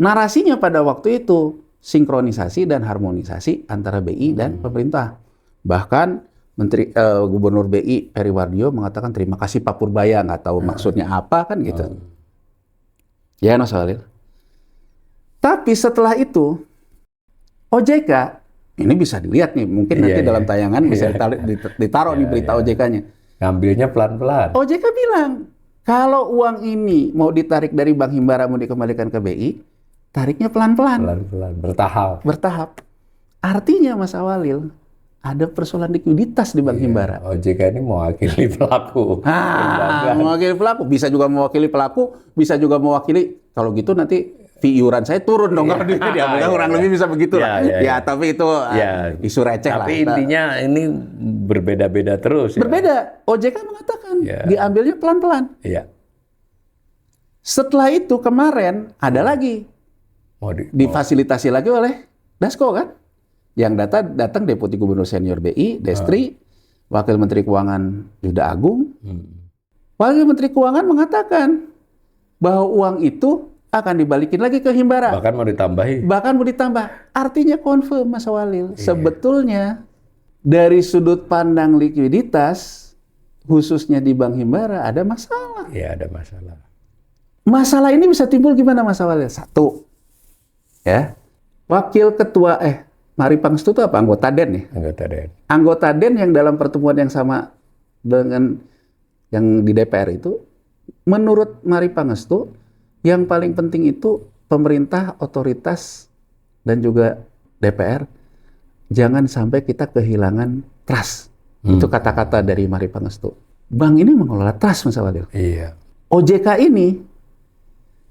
Narasinya pada waktu itu sinkronisasi dan harmonisasi antara BI dan pemerintah. Bahkan Gubernur BI Periwardio mengatakan terima kasih Pak Purbaya, nggak tahu maksudnya apa kan gitu. Ya Mas Walil. Tapi setelah itu OJK ini bisa dilihat nih, mungkin nanti dalam tayangan bisa ditaruh nih berita OJK-nya. Ngambilnya pelan-pelan. OJK bilang kalau uang ini mau ditarik dari Bank Himbara mau dikembalikan ke BI, tariknya pelan-pelan. Pelan-pelan, bertahap. Artinya Mas Walil, ada persoalan likuiditas di Bank Himbara. OJK ini mewakili pelaku. Mewakili pelaku. Bisa juga mewakili pelaku, bisa juga mewakili, kalau gitu nanti fee iuran saya turun dong kalau diambil. Kurang lebih bisa begitu lah. Ya, tapi itu isu receh lah. Tapi intinya ini berbeda-beda terus. Berbeda. OJK mengatakan diambilnya pelan-pelan. Iya. Setelah itu kemarin ada lagi difasilitasi lagi oleh Dasko kan, yang datang Deputi Gubernur Senior BI, Destri, Wakil Menteri Keuangan Yuda Agung. Wakil Menteri Keuangan mengatakan bahwa uang itu akan dibalikin lagi ke Himbara. Bahkan mau ditambah. Artinya confirm Mas Walil. Sebetulnya dari sudut pandang likuiditas, khususnya di Bank Himbara ada masalah. Iya, ada masalah. Masalah ini bisa timbul gimana Mas Walil? Satu, ya, Wakil Ketua Mari Pangestu itu apa? Anggota DEN ya? Anggota DEN yang dalam pertemuan yang sama dengan yang di DPR itu, menurut Mari Pangestu, yang paling penting itu pemerintah, otoritas, dan juga DPR, jangan sampai kita kehilangan trust. Itu kata-kata dari Mari Pangestu. Bank ini mengelola trust, Mas Walil. Iya. OJK ini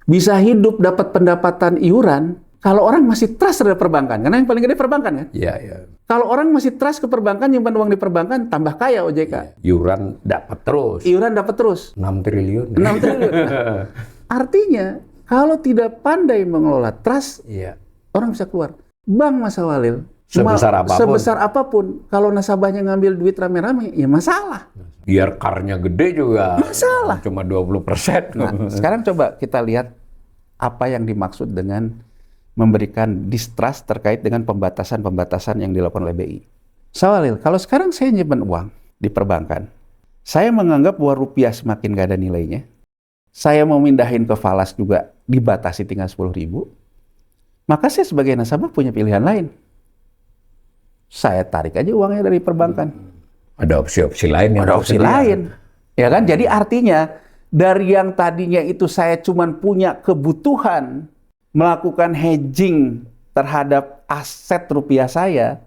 bisa hidup dapat pendapatan iuran kalau orang masih trust terhadap perbankan. Karena yang paling gede perbankan kan? Iya. Kalau orang masih trust ke perbankan, nyimpan uang di perbankan, tambah kaya OJK. Iuran dapat terus. 6 triliun. 6 triliun. Nah, artinya, kalau tidak pandai mengelola trust, orang bisa keluar. Bank Mas Walil, sebesar apapun, kalau nasabahnya ngambil duit rame-rame, ya masalah. Biar karnya gede juga. Masalah. Cuma 20%. Nah, sekarang coba kita lihat apa yang dimaksud dengan memberikan distrust terkait dengan pembatasan-pembatasan yang dilakukan oleh BI. Sawalil, kalau sekarang saya nyimpen uang di perbankan, saya menganggap bahwa rupiah semakin gak ada nilainya, saya mau mindahin ke falas juga dibatasi tinggal 10.000, maka saya sebagai nasabah punya pilihan lain. Saya tarik aja uangnya dari perbankan. Ada opsi-opsi lain yang Ada opsi lain. Ya kan? Jadi artinya dari yang tadinya itu saya cuman punya kebutuhan melakukan hedging terhadap aset rupiah saya,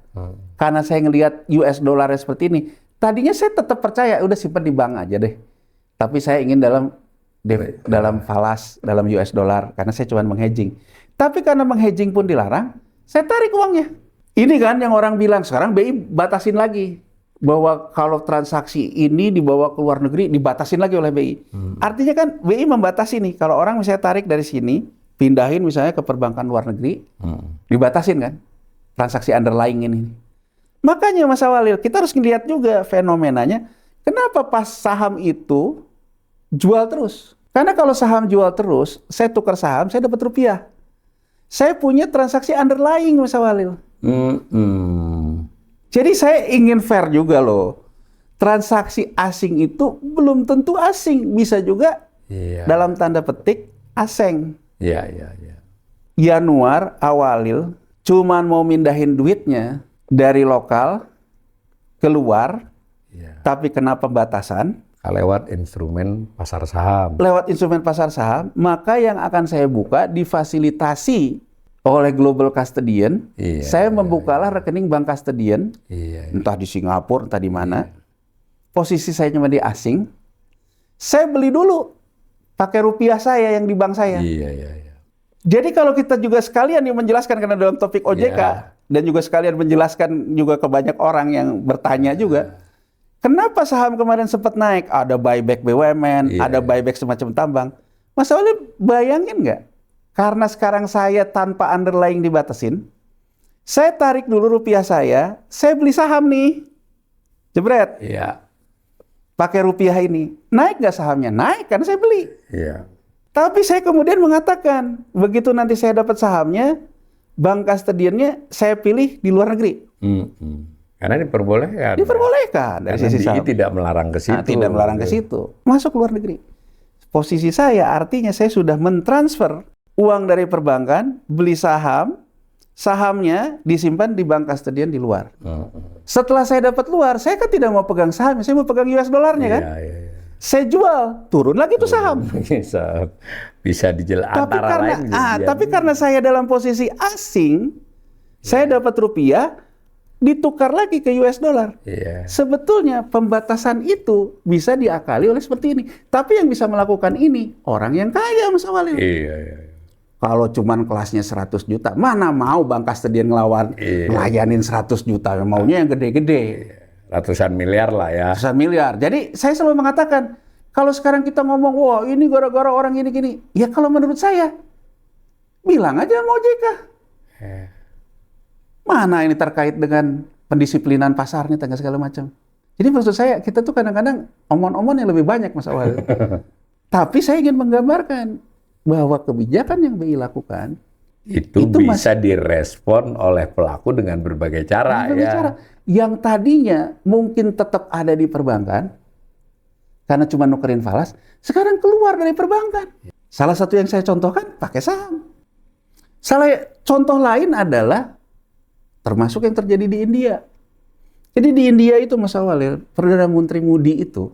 karena saya ngelihat US dollarnya seperti ini, tadinya saya tetap percaya, udah simpan di bank aja deh. Tapi saya ingin dalam falas, dalam US dollar, karena saya cuma menghedging. Tapi karena menghedging pun dilarang, saya tarik uangnya. Ini kan yang orang bilang, sekarang BI batasin lagi. Bahwa kalau transaksi ini dibawa ke luar negeri, dibatasin lagi oleh BI. Artinya kan BI membatasi nih, kalau orang misalnya tarik dari sini, pindahin misalnya ke perbankan luar negeri, dibatasin kan, transaksi underlying ini. Makanya Mas Awalil, kita harus ngelihat juga fenomenanya, kenapa pas saham itu jual terus? Karena kalau saham jual terus, saya tukar saham, saya dapat rupiah. Saya punya transaksi underlying Mas Awalil. Jadi saya ingin fair juga loh. Transaksi asing itu belum tentu asing, bisa juga dalam tanda petik asing. Yanuar Awalil cuman mau mindahin duitnya dari lokal keluar, tapi kena pembatasan lewat instrumen pasar saham. Lewat instrumen pasar saham, maka yang akan saya buka difasilitasi oleh global custodian. Saya membukalah rekening bank custodian, entah di Singapura, entah di mana. Posisi saya cuma di asing. Saya beli dulu pakai rupiah saya yang di bank saya. Jadi kalau kita juga sekalian yang menjelaskan, karena dalam topik OJK, dan juga sekalian menjelaskan juga ke banyak orang yang bertanya juga, kenapa saham kemarin sempat naik? Ada buyback BUMN, ada buyback semacam tambang. Mas Awalil bayangin nggak? Karena sekarang saya tanpa underlying dibatasin, saya tarik dulu rupiah saya beli saham nih, jebret. Pakai rupiah ini, naik nggak sahamnya? Naik, karena saya beli. Tapi saya kemudian mengatakan, begitu nanti saya dapat sahamnya, bank custodiannya saya pilih di luar negeri. Karena diperbolehkan. Diperbolehkan dari sisi saham. tidak melarang ke situ. Tidak melarang ke situ. Masuk luar negeri. Posisi saya artinya saya sudah mentransfer uang dari perbankan, beli saham, sahamnya disimpan di bank custodian di luar. Setelah saya dapat luar, saya kan tidak mau pegang saham, saya mau pegang US dollarnya kan. Saya jual, turun lagi tuh saham. Bisa dijelaskan antara lain. Tapi karena saya dalam posisi asing, saya dapat rupiah, ditukar lagi ke US dollar. Sebetulnya pembatasan itu bisa diakali oleh seperti ini. Tapi yang bisa melakukan ini orang yang kaya, Mas Awalil. Kalau cuman kelasnya 100 juta, mana mau bank custodian ngelawan ngelayanin 100 juta, maunya yang gede-gede. Ratusan miliar lah ya. Ratusan miliar. Jadi saya selalu mengatakan, kalau sekarang kita ngomong, wah ini gara-gara orang gini-gini. Ya kalau menurut saya, bilang aja sama OJK. Mana ini terkait dengan pendisiplinan pasarnya, dan segala macam. Jadi maksud saya, kita tuh kadang-kadang omong-omong yang lebih banyak, Mas Awalil. Tapi saya ingin menggambarkan bahwa kebijakan yang BI lakukan itu bisa direspon oleh pelaku dengan berbagai cara. Yang tadinya mungkin tetap ada di perbankan karena cuma nukerin falas, sekarang keluar dari perbankan. Salah satu yang saya contohkan pakai saham. Contoh lain adalah termasuk yang terjadi di India. Jadi di India itu, Mas Awalil, Perdana Menteri Modi itu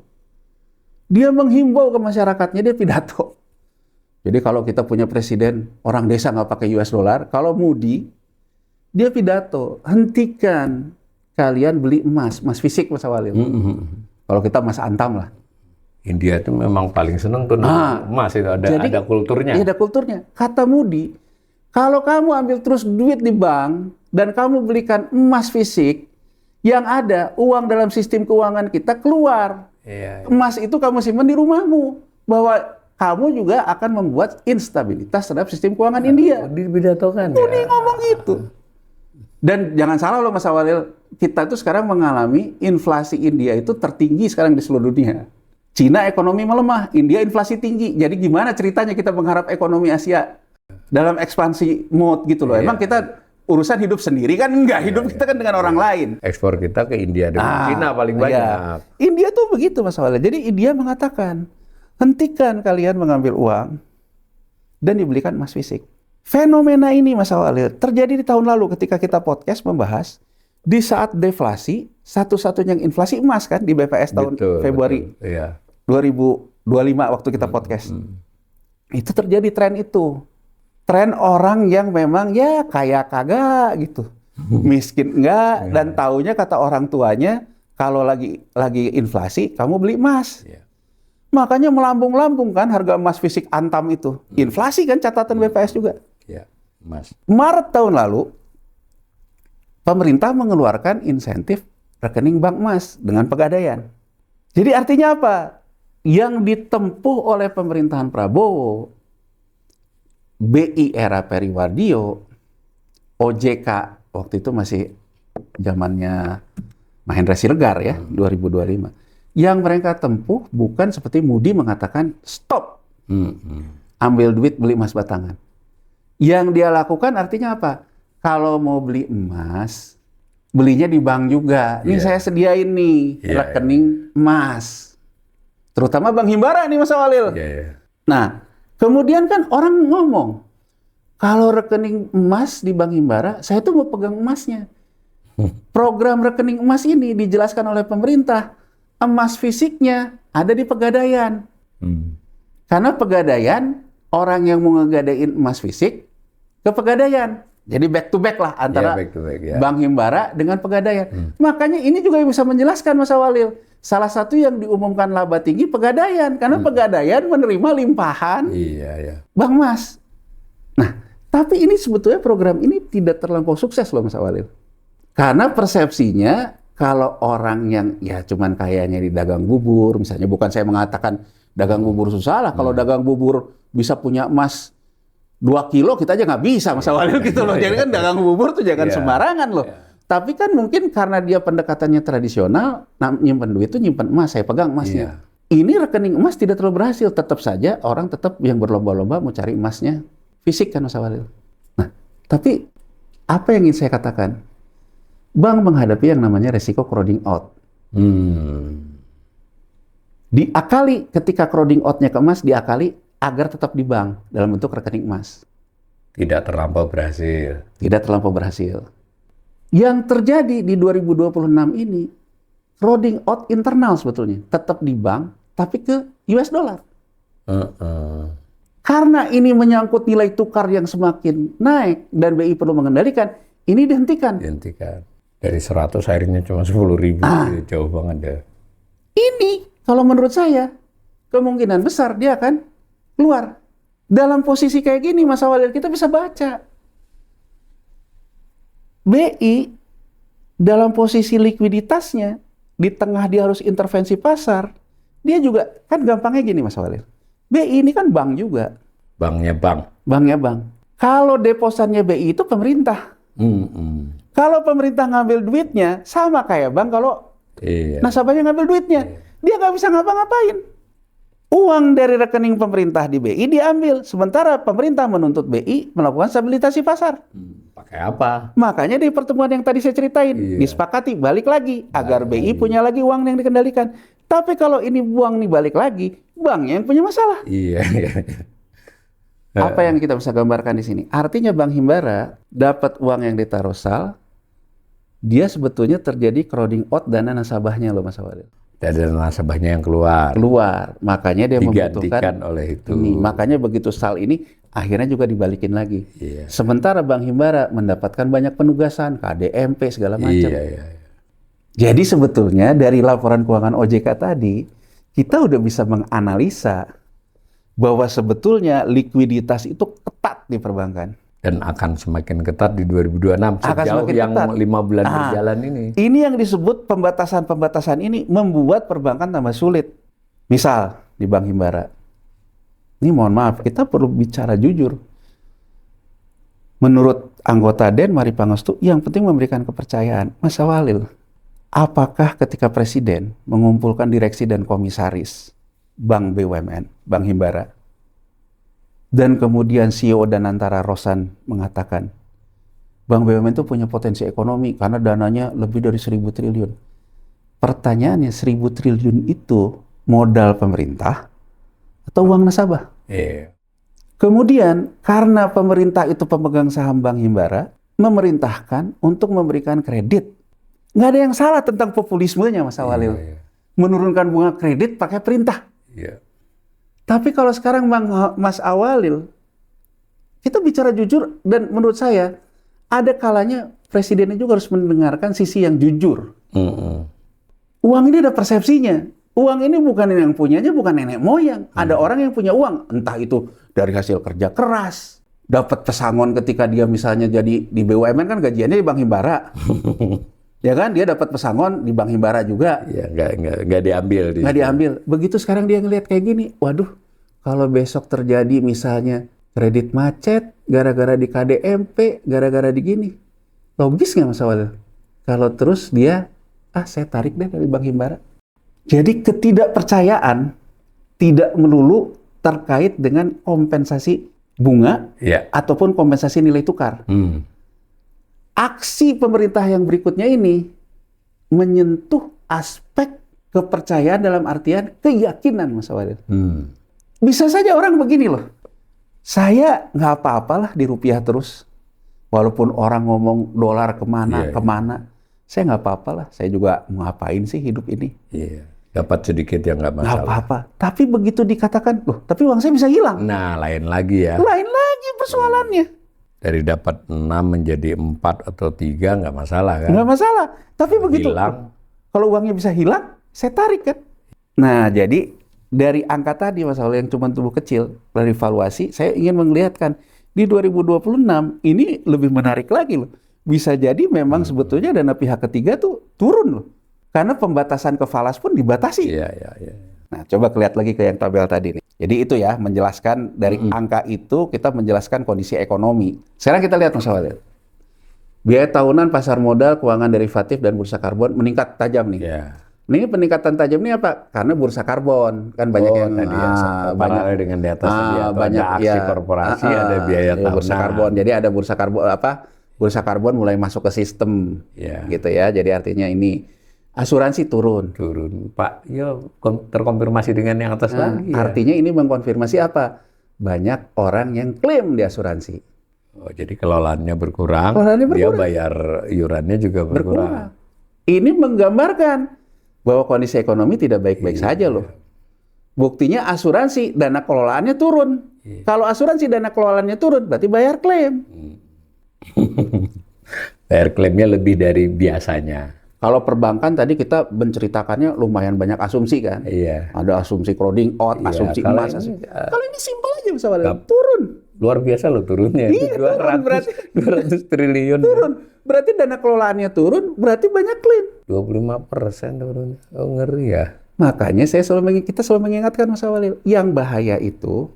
dia menghimbau ke masyarakatnya, dia pidato. Jadi kalau kita punya presiden, orang desa nggak pakai US dollar, kalau Modi, dia pidato, hentikan kalian beli emas fisik, Mas Awalil. Kalau kita emas antam lah. India itu memang paling seneng tuh emas, itu ada kulturnya. Iya, ada kulturnya. Kata Modi, kalau kamu ambil terus duit di bank, dan kamu belikan emas fisik, yang ada uang dalam sistem keuangan kita keluar. Emas itu kamu simpan di rumahmu, bahwa kamu juga akan membuat instabilitas terhadap sistem keuangan India. Dipidatokan. Modi ngomong gitu. Dan jangan salah loh Mas Awalil, kita tuh sekarang mengalami inflasi India itu tertinggi sekarang di seluruh dunia. Cina ekonomi melemah, India inflasi tinggi. Jadi gimana ceritanya kita mengharap ekonomi Asia dalam ekspansi mode gitu loh. Emang kita urusan hidup sendiri kan enggak, hidup kita kan dengan orang lain. Ekspor kita ke India dengan Cina paling banyak. India tuh begitu Mas Walil. Jadi India mengatakan, hentikan kalian mengambil uang dan dibelikan emas fisik. Fenomena ini Mas Walil terjadi di tahun lalu ketika kita podcast membahas di saat deflasi, satu-satunya yang inflasi emas kan di BPS tahun Februari 2025 waktu kita podcast. Itu terjadi tren itu. Tren orang yang memang ya kaya kagak gitu. Miskin enggak, dan taunya kata orang tuanya kalau lagi inflasi kamu beli emas. Makanya melambung-lambung kan harga emas fisik Antam itu. Inflasi kan catatan BPS juga. Emas. Maret tahun lalu pemerintah mengeluarkan insentif rekening bank emas dengan pegadaian. Jadi artinya apa? Yang ditempuh oleh pemerintahan Prabowo, BI era Periwardio, OJK waktu itu masih zamannya Mahendra Siregar ya, 2025. Yang mereka tempuh bukan seperti Moody mengatakan stop, ambil duit beli emas batangan. Yang dia lakukan artinya apa? Kalau mau beli emas, belinya di bank juga. Nih saya sediain nih rekening emas. Terutama Bank Himbara nih Mas Walil. Nah, kemudian kan orang ngomong, kalau rekening emas di Bank Himbara, saya tuh mau pegang emasnya. Program rekening emas ini dijelaskan oleh pemerintah, emas fisiknya ada di Pegadaian. Karena Pegadaian, orang yang mau ngegadain emas fisik ke Pegadaian. Jadi back to back lah antara Bank Himbara dengan Pegadaian. Makanya ini juga bisa menjelaskan Mas Walil. Salah satu yang diumumkan laba tinggi Pegadaian. Karena Pegadaian menerima limpahan Bank Mas. Nah, tapi ini sebetulnya program ini tidak terlampau sukses loh Mas Walil. Karena persepsinya kalau orang yang ya cuman kayaknya di dagang bubur, misalnya, bukan saya mengatakan dagang bubur susah lah. Kalau dagang bubur bisa punya emas 2 kilo kita aja nggak bisa Mas Walil gitu loh. Jadi kan dagang bubur tuh jangan sembarangan loh. Tapi kan mungkin karena dia pendekatannya tradisional, nyimpen duit itu nyimpen emas, saya pegang emasnya. Ini rekening emas tidak terlalu berhasil. Tetap saja orang tetap yang berlomba-lomba mau cari emasnya fisik kan Mas Walil. Nah, tapi apa yang ingin saya katakan? Bank menghadapi yang namanya resiko crowding out. Diakali ketika crowding out-nya ke emas, diakali agar tetap di bank dalam bentuk rekening emas. Tidak terlampau berhasil. Tidak terlampau berhasil. Yang terjadi di 2026 ini, crowding out internal sebetulnya. Tetap di bank, tapi ke US dollar. Karena ini menyangkut nilai tukar yang semakin naik, dan BI perlu mengendalikan, ini dihentikan. Dari 100 akhirnya cuma 10.000, jauh banget ya. Ini, kalau menurut saya, kemungkinan besar dia akan keluar. Dalam posisi kayak gini, Mas Walil, kita bisa baca. BI, dalam posisi likuiditasnya, di tengah dia harus intervensi pasar, dia juga, kan gampangnya gini Mas Walil. BI ini kan bank juga. Banknya bank. Banknya bank. Kalau deposannya BI itu pemerintah. Kalau pemerintah ngambil duitnya, sama kayak bank kalau nasabahnya ngambil duitnya. Dia nggak bisa ngapa-ngapain. Uang dari rekening pemerintah di BI diambil, sementara pemerintah menuntut BI melakukan stabilisasi pasar. Pakai apa? Makanya di pertemuan yang tadi saya ceritain, disepakati balik lagi agar BI punya lagi uang yang dikendalikan. Tapi kalau ini uang nih balik lagi, banknya yang punya masalah. Apa yang kita bisa gambarkan di sini? Artinya Bank Himbara dapat uang yang ditaruh sal, dia sebetulnya terjadi crowding out dana nasabahnya loh Mas Walil. Dan nasabahnya yang keluar. Makanya dia membutuhkan oleh itu. Ini. Makanya begitu sal ini akhirnya juga dibalikin lagi. Sementara Bank Himbara mendapatkan banyak penugasan, KDMP segala macam. Jadi sebetulnya dari laporan keuangan OJK tadi, kita udah bisa menganalisa bahwa sebetulnya likuiditas itu ketat di perbankan. Dan akan semakin ketat di 2026 sejauh yang ketat. 5 bulan berjalan ini. Ini yang disebut pembatasan-pembatasan ini membuat perbankan tambah sulit. Misal di Bank Himbara. Ini mohon maaf, kita perlu bicara jujur. Menurut anggota DEN Mari Pangestu, yang penting memberikan kepercayaan. Mas Walil, apakah ketika Presiden mengumpulkan direksi dan komisaris Bank BUMN, Bank Himbara, Dan kemudian CEO Danantara Roshan mengatakan, Bank BUMN itu punya potensi ekonomi karena dananya lebih dari 1.000 triliun. Pertanyaannya, 1.000 triliun itu modal pemerintah atau uang nasabah? Iya. Kemudian, karena pemerintah itu pemegang saham Bank Himbara, memerintahkan untuk memberikan kredit. Nggak ada yang salah tentang populismenya, Mas Awalil. Iya. Menurunkan bunga kredit pakai perintah. Iya. Tapi kalau sekarang Mas Awalil, kita bicara jujur, dan menurut saya, ada kalanya presidennya juga harus mendengarkan sisi yang jujur. Uang ini ada persepsinya. Uang ini bukan yang punyanya, bukan nenek moyang. Ada orang yang punya uang, entah itu dari hasil kerja keras, dapat pesangon ketika dia misalnya jadi di BUMN kan gajiannya di Bank Himbara. Ya kan, dia dapat pesangon di Bank Himbara juga. Ya, nggak diambil. Nggak diambil. Begitu sekarang dia ngelihat kayak gini, waduh, kalau besok terjadi misalnya kredit macet, gara-gara di KDMP, gara-gara di gini. Logis nggak Mas Awalil? Kalau terus dia, saya tarik deh dari Bank Himbara. Jadi ketidakpercayaan tidak melulu terkait dengan kompensasi bunga ataupun kompensasi nilai tukar. Aksi pemerintah yang berikutnya ini menyentuh aspek kepercayaan dalam artian keyakinan, Mas Awalil. Bisa saja orang begini loh, saya nggak apa-apalah di rupiah terus. Walaupun orang ngomong dolar kemana, saya nggak apa-apalah. Saya juga mau ngapain sih hidup ini? Dapat sedikit yang nggak masalah. Nggak apa-apa. Tapi begitu dikatakan, loh, tapi uang saya bisa hilang. Nah, lain lagi ya. Lain lagi persoalannya. Dari dapat 6 menjadi 4 atau 3 nggak masalah kan? Nggak masalah. Tapi begitu, hilang. Kalau uangnya bisa hilang, saya tarik kan. Nah, jadi dari angka tadi Mas Awalil yang cuma tumbuh kecil, dari valuasi, saya ingin melihatkan di 2026 ini lebih menarik lagi loh. Bisa jadi memang sebetulnya dana pihak ketiga tuh turun loh. Karena pembatasan ke falas pun dibatasi. Iya. Nah, coba lihat lagi ke yang tabel tadi nih. Jadi itu ya, menjelaskan dari angka itu, kita menjelaskan kondisi ekonomi. Sekarang kita lihat Mas Awalil. Biaya tahunan pasar modal, keuangan derivatif, dan bursa karbon meningkat tajam nih. Ini peningkatan tajam ini apa? Karena bursa karbon. Kan banyak yang tadi banyak dengan di atas banyak aksi korporasi, ada biaya tahunan. Bursa karbon. Jadi ada bursa karbon bursa karbon mulai masuk ke sistem. Gitu ya. Jadi artinya ini asuransi turun. Pak, terkonfirmasi dengan yang atas lagi. Artinya ini mengkonfirmasi apa? Banyak orang yang klaim di asuransi. Jadi kelolaannya berkurang, dia bayar iurannya juga berkurang. Ini menggambarkan bahwa kondisi ekonomi tidak baik-baik saja loh. Buktinya asuransi dana kelolaannya turun. Kalau asuransi dana kelolaannya turun, berarti bayar klaim. Bayar klaimnya lebih dari biasanya. Kalau perbankan tadi kita menceritakannya lumayan banyak asumsi kan. Ada asumsi crowding out, asumsi emas. Kalau ini simpel aja misalnya turun. Luar biasa loh turunnya. Iya, 200 triliun. Turun. Berarti dana kelolaannya turun, berarti banyak klaim. 25% turun. Oh, ngeri ya. Makanya kita selalu mengingatkan Mas Awalil, yang bahaya itu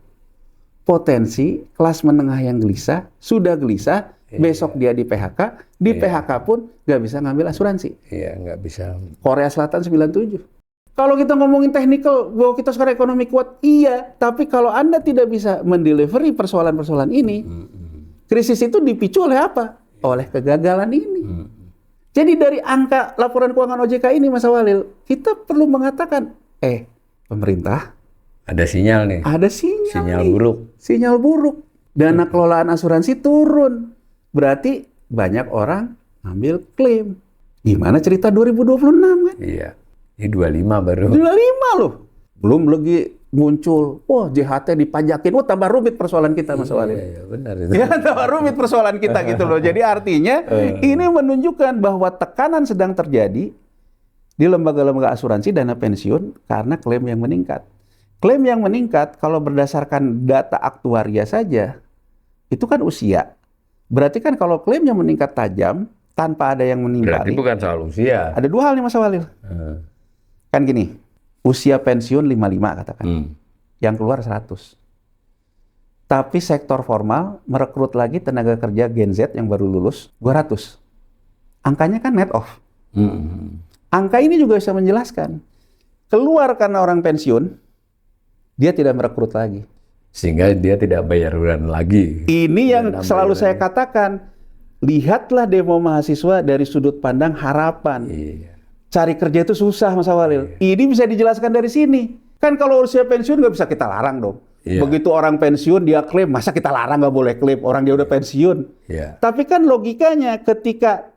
potensi kelas menengah yang gelisah, sudah gelisah, besok dia di PHK, PHK pun nggak bisa ngambil asuransi. Nggak bisa. Korea Selatan 97. Kalau kita ngomongin technical, bahwa kita sekarang ekonomi kuat, iya. Tapi kalau Anda tidak bisa mendelivery persoalan-persoalan ini, krisis itu dipicu oleh apa? Oleh kegagalan ini. Jadi dari angka laporan keuangan OJK ini, Mas Awalil, kita perlu mengatakan, pemerintah, ada sinyal nih. Ada sinyal nih. Buruk. Sinyal buruk. Dana kelolaan asuransi turun. Berarti banyak orang ngambil klaim. Gimana cerita 2026 kan? Iya. Ini 25 baru. 25 loh. Belum lagi muncul, JHT dipajakin. Tambah rumit persoalan kita, Mas Awalil. Iya, benar itu. Ya, tambah rumit persoalan kita gitu loh. Jadi artinya ini menunjukkan bahwa tekanan sedang terjadi di lembaga-lembaga asuransi dana pensiun karena klaim yang meningkat. Klaim yang meningkat kalau berdasarkan data aktuaria saja, itu kan usia. Berarti kan kalau klaimnya meningkat tajam, tanpa ada yang menimpa. Berarti bukan soal usia. Ada dua hal nih Mas Awalil. Kan gini, usia pensiun 55 katakan. Yang keluar 100. Tapi sektor formal merekrut lagi tenaga kerja Gen Z yang baru lulus 200. Angkanya kan net off. Angka ini juga bisa menjelaskan. Keluar karena orang pensiun, dia tidak merekrut lagi. Sehingga dia tidak bayar iuran lagi. Ini yang Dan selalu nambah saya iuran. katakan, lihatlah demo mahasiswa dari sudut pandang harapan. Iya. Cari kerja itu susah, Mas Awalil. Ini bisa dijelaskan dari sini. Kan kalau usia pensiun nggak bisa kita larang dong. Iya. Begitu orang pensiun dia klaim, masa kita larang nggak boleh klaim orang dia udah pensiun. Iya. Tapi kan logikanya ketika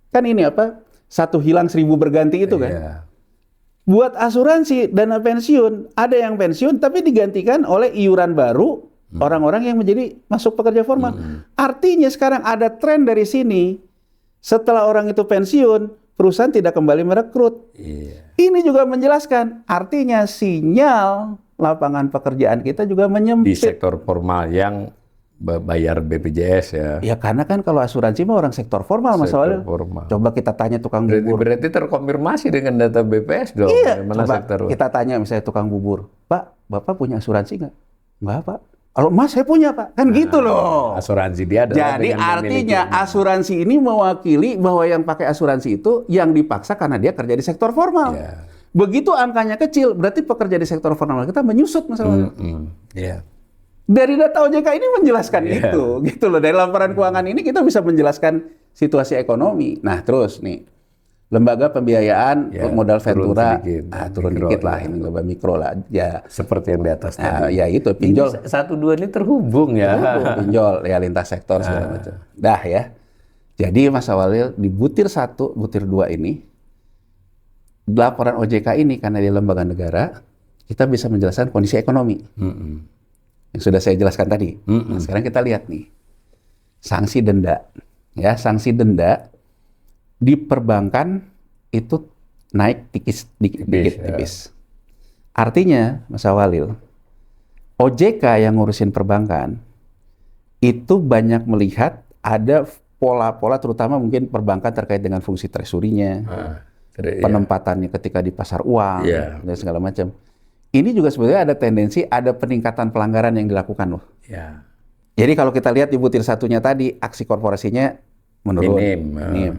kan ini apa? Satu hilang 1000 berganti itu kan. Iya. Buat asuransi dana pensiun, ada yang pensiun tapi digantikan oleh iuran baru orang-orang yang menjadi masuk pekerja formal. Artinya sekarang ada tren dari sini, setelah orang itu pensiun, perusahaan tidak kembali merekrut. Iya. Ini juga menjelaskan, artinya sinyal lapangan pekerjaan kita juga Di menyempit. sektor formal yang bayar BPJS ya. Ya karena kan kalau asuransi mah orang sektor formal, Mas Sektor Awalil. formal. Coba kita tanya tukang bubur. Berarti terkonfirmasi dengan data BPS dong. Iya, Mana coba sektor? kita tanya misalnya tukang bubur, Pak, Bapak punya asuransi nggak? Nggak, Pak. Kalau Mas, saya punya, Pak. Kan gitu loh. Asuransi dia adalah Jadi dengan artinya memiliki- asuransi ini mewakili bahwa yang pakai asuransi itu yang dipaksa karena dia kerja di sektor formal. Iya. Begitu angkanya kecil, berarti pekerja di sektor formal kita menyusut, Mas Awalil. Iya. Dari data OJK ini menjelaskan Iya. itu, gitu loh. Dari laporan keuangan ini kita bisa menjelaskan situasi ekonomi. Nah, terus nih, lembaga pembiayaan Ya, modal turun Ventura, sedikit. turun Mikro, dikit lah, ya. ini lembaga mikro lah, ya. Seperti yang di atas tadi. Ya itu pinjol, Ini 1-2 ini terhubung ya. pinjol, ya lintas sektor segala macam. Dah ya. Jadi Mas Awalil di butir 1, butir 2 ini, laporan OJK ini karena dia lembaga negara, kita bisa menjelaskan kondisi ekonomi. Yang sudah saya jelaskan tadi. Nah, sekarang kita lihat nih, sanksi denda. Ya, sanksi denda di perbankan itu naik tipis. Artinya, Mas Awalil, OJK yang ngurusin perbankan itu banyak melihat ada pola-pola, terutama mungkin perbankan terkait dengan fungsi treasury-nya, penempatannya ketika di pasar uang, Iya. dan segala macam. Ini juga sebenarnya ada tendensi, ada peningkatan pelanggaran yang dilakukan loh. Ya. Jadi kalau kita lihat di butir satunya tadi, aksi korporasinya menurun. Minim.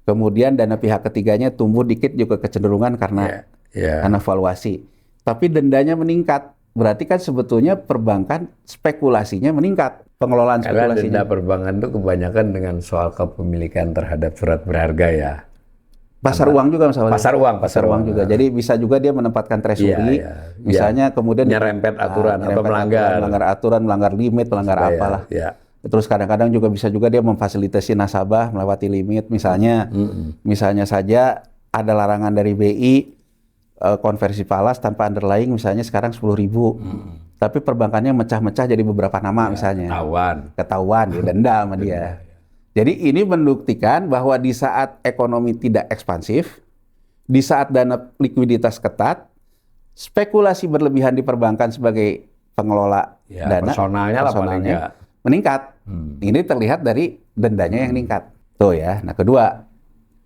Kemudian dana pihak ketiganya tumbuh dikit juga kecenderungan karena karena valuasi. Tapi dendanya meningkat. Berarti kan sebetulnya perbankan spekulasinya meningkat. Pengelolaan Karena spekulasinya. denda perbankan itu kebanyakan dengan soal kepemilikan terhadap surat berharga ya. Pasar uang juga Mas Awalil. Pasar uang juga. Jadi bisa juga dia menempatkan treasury. Iya. Misalnya kemudian Nyerempet aturan atau melanggar. melanggar aturan, melanggar limit, melanggar apalah. Ya. Terus kadang-kadang juga bisa juga dia memfasilitasi nasabah melewati limit. Misalnya saja ada larangan dari BI konversi falas tanpa underlying misalnya sekarang 10.000. Tapi perbankannya mecah-mecah jadi beberapa nama misalnya. Ketahuan didenda sama dia. Jadi ini membuktikan bahwa di saat ekonomi tidak ekspansif, di saat dana likuiditas ketat, spekulasi berlebihan di perbankan sebagai pengelola dana personalnya lah paling nggak. meningkat. Ini terlihat dari dendanya yang meningkat. Tuh ya. Nah kedua,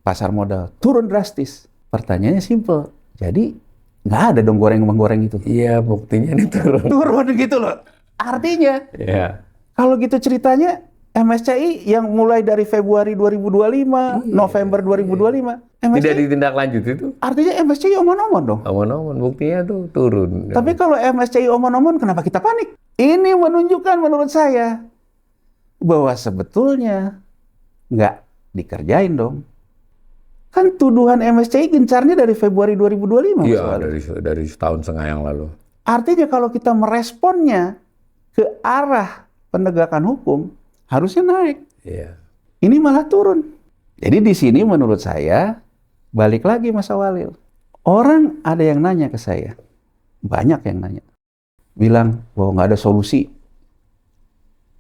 pasar modal turun drastis. Pertanyaannya simple. Jadi nggak ada dong goreng-menggoreng itu. Iya, buktinya ini turun. Turun gitu loh. Artinya, kalau gitu ceritanya, MSCI yang mulai dari Februari 2025, November 2025, MSCI Tidak ditindaklanjuti itu. artinya MSCI omon-omon dong. Omon-omon, buktinya tuh turun. Tapi kalau MSCI omon-omon, kenapa kita panik? Ini menunjukkan menurut saya bahwa sebetulnya nggak dikerjain dong. Kan tuduhan MSCI gencarnya dari Februari 2025. Iya, dari setahun setengah yang lalu. Artinya kalau kita meresponnya ke arah penegakan hukum, harusnya naik. Iya. Ini malah turun. Jadi di sini menurut saya, balik lagi Mas Awalil. Orang ada yang nanya ke saya, banyak yang nanya. Bilang bahwa nggak ada solusi.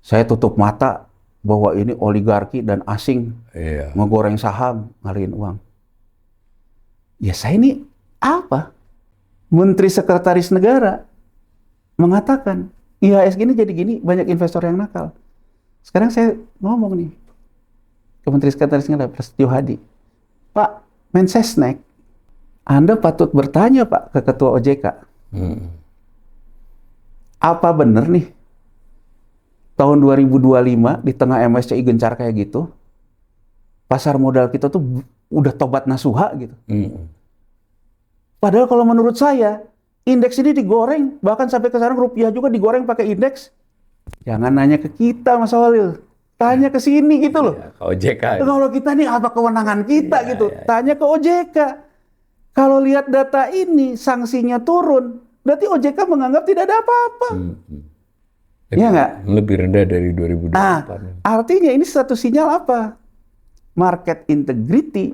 Saya tutup mata bahwa ini oligarki dan asing ngegoreng saham, ngalihin uang. Ya saya ini apa? Menteri Sekretaris Negara mengatakan, IHSG ini jadi gini, banyak investor yang nakal. Sekarang saya ngomong nih ke Menteri Sekretaris Negara, Prasetyo Hadi. Pak Mensesnek, Anda patut bertanya Pak ke Ketua OJK. Apa benar nih tahun 2025 di tengah MSCI gencar kayak gitu, pasar modal kita tuh udah tobat nasuha gitu. Padahal kalau menurut saya, indeks ini digoreng, bahkan sampai ke sekarang rupiah juga digoreng pakai indeks. Jangan nanya ke kita, Mas Walil. Tanya ke sini gitu loh. Ke OJK. Kalau kita nih apa kewenangan kita gitu. Tanya ke OJK. Kalau lihat data ini, sanksinya turun, berarti OJK menganggap tidak ada apa-apa. Iya nggak? Lebih rendah dari 2024. Nah, artinya ini satu sinyal apa? Market integrity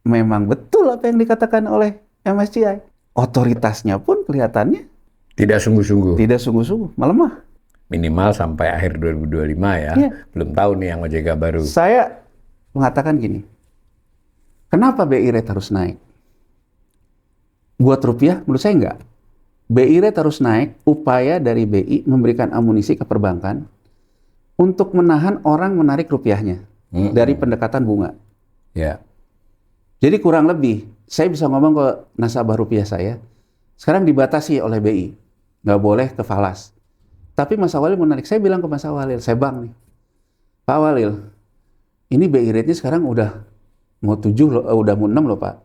memang betul apa yang dikatakan oleh MSCI. Otoritasnya pun kelihatannya Tidak sungguh-sungguh. melemah. Minimal sampai akhir 2025 ya. Iya. Belum tahu nih yang OJK baru. Saya mengatakan gini, kenapa BI rate harus naik? Buat rupiah, menurut saya enggak. BI rate harus naik, upaya dari BI memberikan amunisi ke perbankan untuk menahan orang menarik rupiahnya dari pendekatan bunga. Ya. Jadi kurang lebih, saya bisa ngomong ke nasabah rupiah saya, sekarang dibatasi oleh BI, nggak boleh ke falas. Tapi Mas Walil menarik, saya bilang ke Mas Walil, saya bank nih, Pak Walil, ini BI rate-nya sekarang udah mau 7 loh, udah mau 6 loh Pak.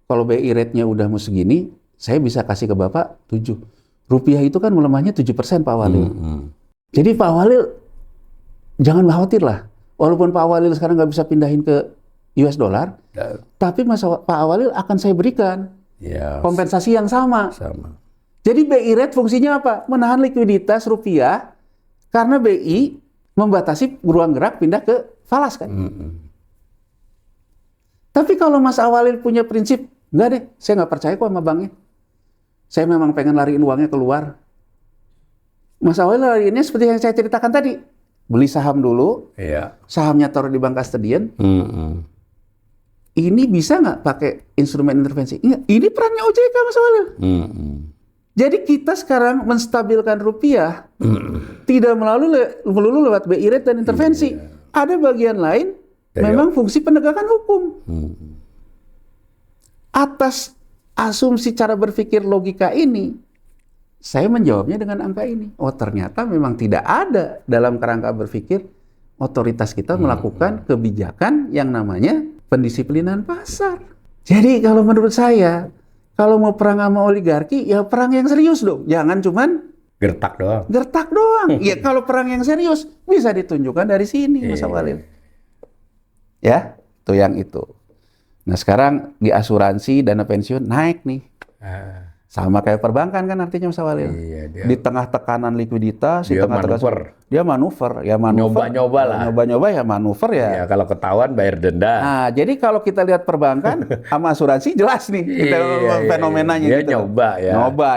Kalau BI rate-nya udah mau segini, saya bisa kasih ke Bapak 7. Rupiah itu kan melemahnya 7% Pak Walil. Jadi Pak Walil, jangan khawatir lah. Walaupun Pak Walil sekarang nggak bisa pindahin ke US dollar, tapi Pak Walil akan saya berikan kompensasi yang sama. Jadi BI rate fungsinya apa? Menahan likuiditas rupiah karena BI membatasi ruang gerak pindah ke falas kan. Tapi kalau Mas Walil punya prinsip, enggak deh, saya nggak percaya kok sama banknya. Saya memang pengen lariin uangnya keluar. Mas Walil lariinnya seperti yang saya ceritakan tadi. Beli saham dulu, sahamnya taruh di bank custodian. Ini bisa nggak pakai instrumen intervensi? Enggak. Ini perannya OJK, Mas Walil. Jadi kita sekarang menstabilkan rupiah tidak melulu lewat BI rate dan intervensi. Ada bagian lain memang fungsi penegakan hukum. Atas asumsi cara berpikir logika ini, saya menjawabnya dengan angka ini. Oh ternyata memang tidak ada dalam kerangka berpikir otoritas kita melakukan kebijakan yang namanya pendisiplinan pasar. Jadi kalau menurut saya, kalau mau perang sama oligarki, ya perang yang serius dong. Jangan cuman gertak doang. Gertak doang. Ya kalau perang yang serius bisa ditunjukkan dari sini, Mas Walil. Ya, itu yang itu. Nah sekarang di asuransi dana pensiun naik nih. Sama kayak perbankan kan artinya Mas Walil. Di tengah tekanan likuiditas, dia di tengah manuver. Nyoba-nyoba lah. Nyoba-nyoba ya manuver ya. Ya kalau ketahuan bayar denda. Nah, jadi kalau kita lihat perbankan sama asuransi jelas nih fenomenanya. Dia gitu. Nyoba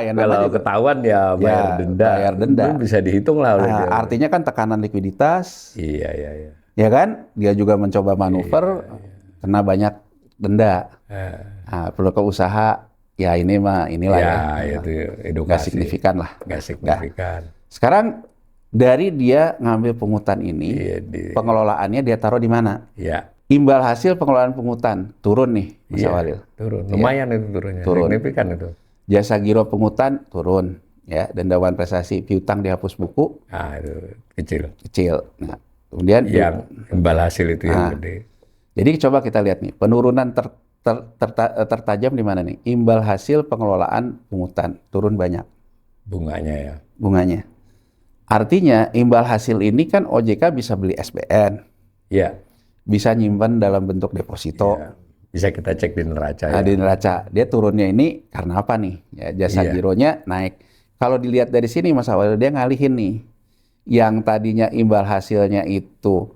ya. Kalau ketahuan ya bayar denda. Bayar denda. Itu bisa dihitung lah. Artinya kan tekanan likuiditas. Iya. Ya kan? Dia juga mencoba manuver, kena banyak denda. Nah, perlu ke usaha. Ya ini mah inilah ya. Itu edukasi. Nggak signifikan lah. Nggak signifikan. Sekarang dari dia ngambil pungutan ini, pengelolaannya dia taruh di mana? Imbal hasil pengelolaan pungutan turun nih, Mas Walil. Turun. Lumayan itu turunnya. Turun. Signifikan itu. Jasa giro pungutan turun, ya. Dendawan prestasi piutang dihapus buku. Itu kecil. Nah, kemudian yang imbal hasil itu yang gede. Jadi coba kita lihat nih, penurunan tertajam di mana nih? Imbal hasil pengelolaan pungutan turun banyak. Bunganya. Artinya imbal hasil ini kan OJK bisa beli SBN. Bisa nyimpan dalam bentuk deposito. Bisa kita cek di neraca. Di neraca. Dia turunnya ini karena apa nih? Ya, jasa gironya naik. Kalau dilihat dari sini Mas Walil, dia ngalihin nih. Yang tadinya imbal hasilnya itu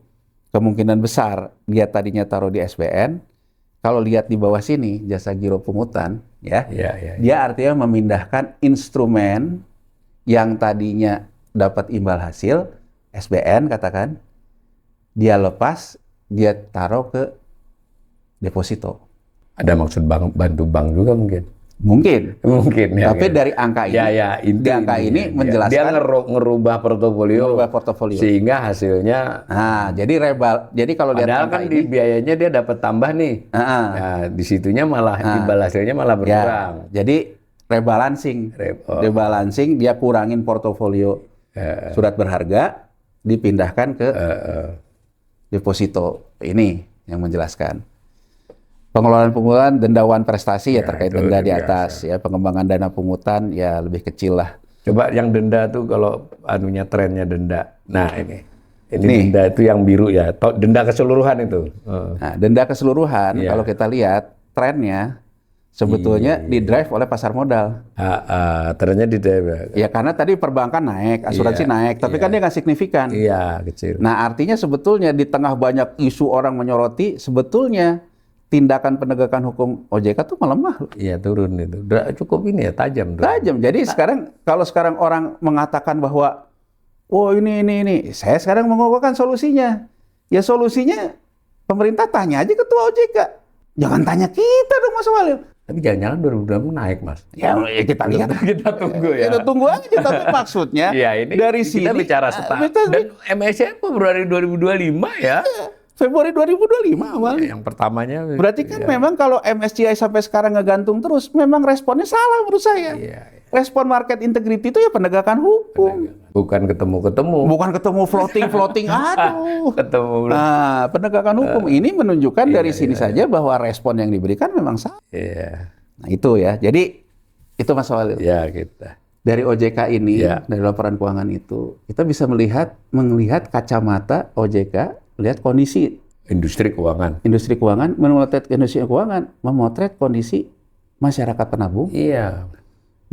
kemungkinan besar dia tadinya taruh di SBN. Kalau lihat di bawah sini jasa giro pungutan, dia artinya memindahkan instrumen yang tadinya dapat imbal hasil SBN katakan, dia lepas, dia taruh ke deposito. Ada maksud bantu bank juga mungkin. Mungkin ya. Tapi dari angka ini, angka ini menjelaskan dia ngerubah portofolio, sehingga hasilnya. Jadi kalau lihat padahal kan di biayanya dia dapat tambah nih. Di situnya malah imbal hasilnya malah berkurang. Jadi rebalancing, dia kurangin portofolio surat berharga, dipindahkan ke deposito. Ini yang menjelaskan. Pengelolaan dendawan prestasi ya terkait itu denda di biasa. atas ya, pengembangan dana pungutan ya lebih kecil lah. Coba yang denda tuh kalau anunya trennya denda. Nah ini Nih. denda itu yang biru ya. Denda keseluruhan itu. Nah, denda keseluruhan Iya. kalau kita lihat trennya sebetulnya di drive oleh pasar modal. Trennya di daerah. Ya karena tadi perbankan naik, asuransi Iya, naik, tapi kan dia nggak signifikan. Iya kecil. Nah artinya sebetulnya di tengah banyak isu orang menyoroti, sebetulnya tindakan penegakan hukum OJK tuh melemah loh. Iya turun itu. Udah cukup ini ya tajam. Tuh. Tajam. Jadi kalau sekarang orang mengatakan bahwa oh ini, saya sekarang mengukuhkan solusinya. Ya solusinya pemerintah tanya aja ketua OJK. Jangan tanya kita dong Mas Walil. Tapi jangan-jangan 2020 naik mas. Ya kita lihat. Kita tunggu ya. Kita tunggu aja. Tapi maksudnya Iya ini dari kita sini bicara setahun. Dan MSCI Februari 2025 ya. Februari 2025 awalnya. Yang pertamanya. Berarti kan ya. memang kalau MSCI sampai sekarang ngegantung terus, memang responnya salah menurut saya. Iya. Respon market integrity itu ya penegakan hukum. Bukan ketemu-ketemu. Bukan ketemu floating, aduh. Ketemu. Nah, penegakan hukum ini menunjukkan dari sini saja bahwa respon yang diberikan memang salah. Iya. Nah itu ya, jadi itu Mas Walil. Ya kita. Dari OJK ini, Ya. dari laporan keuangan itu, kita bisa melihat kacamata OJK, lihat kondisi Industri keuangan. industri keuangan, memotret industri keuangan, memotret kondisi masyarakat penabung, Iya.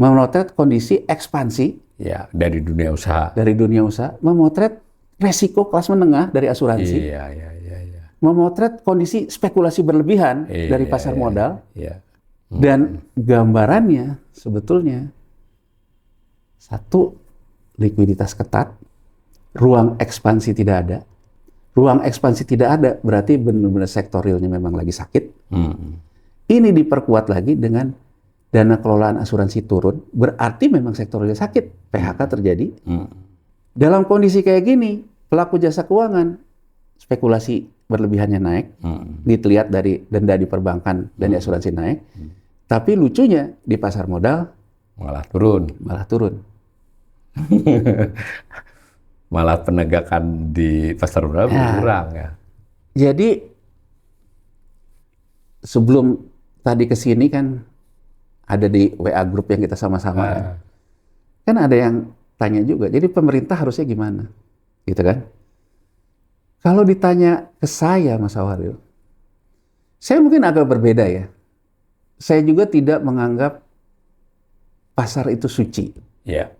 memotret kondisi ekspansi Ya dari dunia usaha. dari dunia usaha, memotret resiko kelas menengah dari asuransi, Iya. memotret kondisi spekulasi berlebihan dari pasar modal, Iya. dan gambarannya sebetulnya satu, likuiditas ketat, ruang ekspansi tidak ada. Ruang ekspansi tidak ada berarti benar-benar sektor realnya memang lagi sakit. Ini diperkuat lagi dengan dana kelolaan asuransi turun, berarti memang sektor realnya sakit, PHK terjadi. Dalam kondisi kayak gini, pelaku jasa keuangan, spekulasi berlebihannya naik, dilihat dari denda di perbankan dan di asuransi naik, tapi lucunya di pasar modal Malah turun. malah turun. Malah penegakan di pasar modal berkurang ya. Jadi sebelum tadi ke sini kan ada di WA grup yang kita sama-sama ya. Kan ada yang tanya juga, jadi pemerintah harusnya gimana? Gitu kan? Kalau ditanya ke saya Mas Awalil, saya mungkin agak berbeda ya. Saya juga tidak menganggap pasar itu suci. Iya.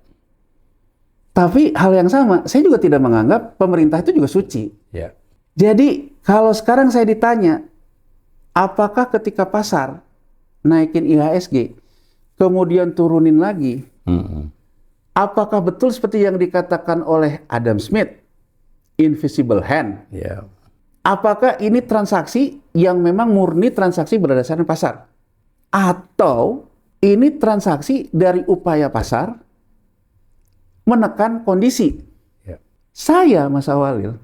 Tapi hal yang sama, saya juga tidak menganggap pemerintah itu juga suci. Iya. Jadi kalau sekarang saya ditanya, apakah ketika pasar naikin IHSG, kemudian turunin lagi, apakah betul seperti yang dikatakan oleh Adam Smith, invisible hand? Iya. Apakah ini transaksi yang memang murni transaksi berdasarkan pasar? Atau ini transaksi dari upaya pasar menekan kondisi? Ya. Saya, Mas Awalil,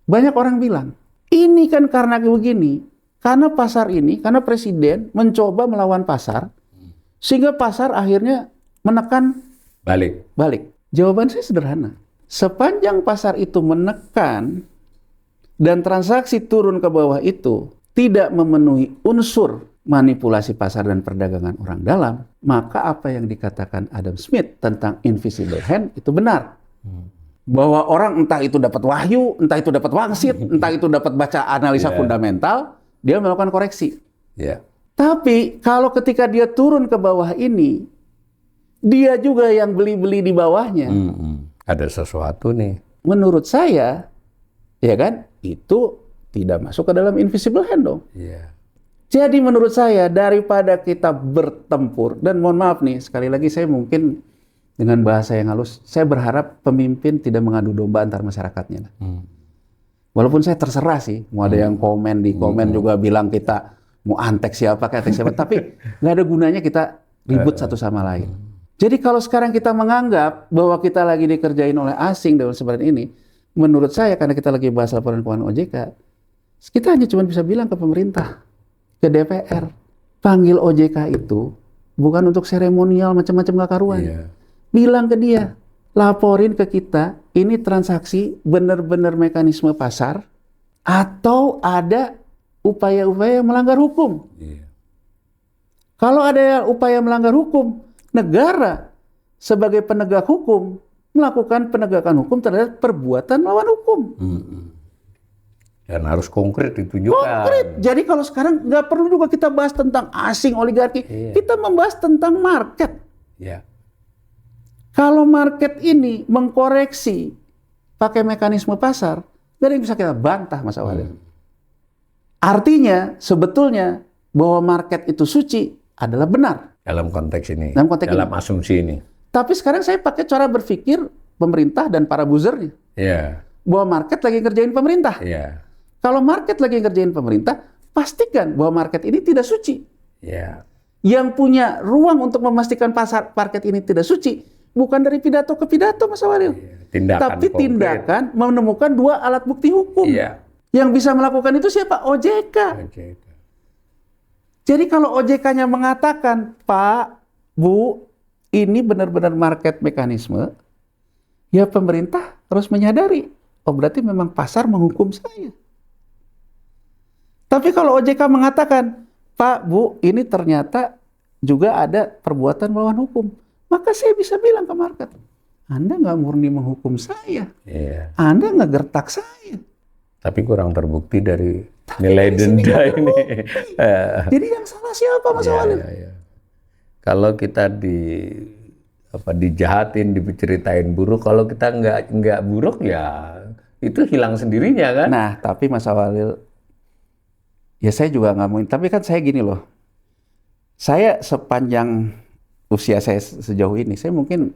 banyak orang bilang, ini kan karena begini, karena pasar ini, karena presiden mencoba melawan pasar, sehingga pasar akhirnya menekan balik. Jawaban saya sederhana. Sepanjang pasar itu menekan dan transaksi turun ke bawah itu tidak memenuhi unsur manipulasi pasar dan perdagangan orang dalam, maka apa yang dikatakan Adam Smith tentang invisible hand itu benar. Bahwa orang entah itu dapat wahyu, entah itu dapat wangsit, entah itu dapat baca analisa fundamental, dia melakukan koreksi. Iya. Tapi kalau ketika dia turun ke bawah ini, dia juga yang beli-beli di bawahnya. Ada sesuatu nih. Menurut saya, ya kan, itu tidak masuk ke dalam invisible hand dong. Iya. Jadi menurut saya daripada kita bertempur, dan mohon maaf nih, sekali lagi saya mungkin dengan bahasa yang halus, saya berharap pemimpin tidak mengadu domba antar masyarakatnya. Walaupun saya terserah sih, mau ada yang komen di komen juga bilang kita mau antek siapa, tapi nggak ada gunanya kita ribut satu sama lain. Jadi kalau sekarang kita menganggap bahwa kita lagi dikerjain oleh asing dalam seperti ini, menurut saya karena kita lagi bahas laporan keuangan OJK, kita hanya cuma bisa bilang ke pemerintah, ke DPR, panggil OJK itu bukan untuk seremonial macam-macam gak karuan. Iya. Bilang ke dia, laporin ke kita, ini transaksi benar-benar mekanisme pasar atau ada upaya-upaya yang melanggar hukum. Iya. Kalau ada upaya melanggar hukum, negara sebagai penegak hukum melakukan penegakan hukum terhadap perbuatan melawan hukum. Dan harus konkret ditunjukkan. Konkret. Jadi kalau sekarang nggak perlu juga kita bahas tentang asing, oligarki. Iya. Kita membahas tentang market. Ya. Kalau market ini mengkoreksi pakai mekanisme pasar, nggak ada yang bisa kita bantah, Mas Awalil. Artinya sebetulnya bahwa market itu suci adalah benar. Dalam konteks ini. Dalam konteks dalam ini. asumsi ini. Tapi sekarang saya pakai cara berpikir pemerintah dan para buzzernya. Iya. Bahwa market lagi ngerjain pemerintah. Iya. Kalau market lagi ngerjain pemerintah, pastikan bahwa market ini tidak suci. Iya. Yang punya ruang untuk memastikan pasar market ini tidak suci, bukan dari pidato ke pidato, Mas Awalil. Tindakan tapi konkret. tindakan menemukan 2 alat bukti hukum. Iya. Yang bisa melakukan itu siapa? OJK. Oke. Jadi kalau OJK-nya mengatakan, Pak, Bu, ini benar-benar market mekanisme, ya pemerintah harus menyadari, oh berarti memang pasar menghukum saya. Tapi kalau OJK mengatakan, Pak, Bu, ini ternyata juga ada perbuatan melawan hukum, maka saya bisa bilang ke market, Anda nggak murni menghukum saya, Iya. Anda nggak gertak saya. Tapi kurang terbukti dari nilai denda ini. Jadi yang salah siapa, Mas Awalil? Iya. Kalau kita dijahatin, diceritain buruk, kalau kita nggak buruk ya itu hilang sendirinya kan? Nah, tapi Mas Awalil, ya saya juga nggak mau. Tapi kan saya gini loh, saya sepanjang usia saya sejauh ini, saya mungkin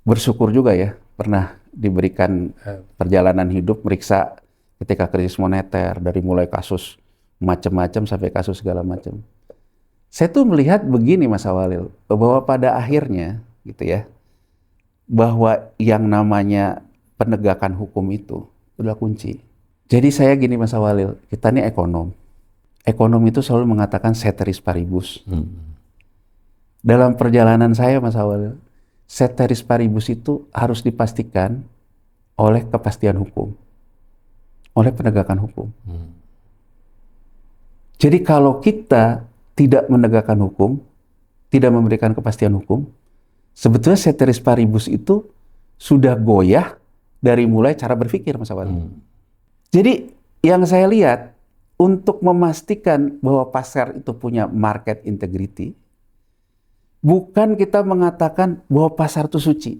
bersyukur juga ya pernah diberikan perjalanan hidup meriksa ketika krisis moneter, dari mulai kasus macam-macam sampai kasus segala macam. Saya tuh melihat begini, Mas Awalil, bahwa pada akhirnya gitu ya, bahwa yang namanya penegakan hukum itu adalah kunci. Jadi saya gini, Mas Awalil, kita ini ekonom. Ekonom itu selalu mengatakan ceteris paribus. Dalam perjalanan saya, Mas Awalil, ceteris paribus itu harus dipastikan oleh kepastian hukum, oleh penegakan hukum. Jadi kalau kita tidak menegakkan hukum, tidak memberikan kepastian hukum, sebetulnya ceteris paribus itu sudah goyah dari mulai cara berpikir, Mas Awalil. Jadi yang saya lihat, untuk memastikan bahwa pasar itu punya market integrity, bukan kita mengatakan bahwa pasar itu suci.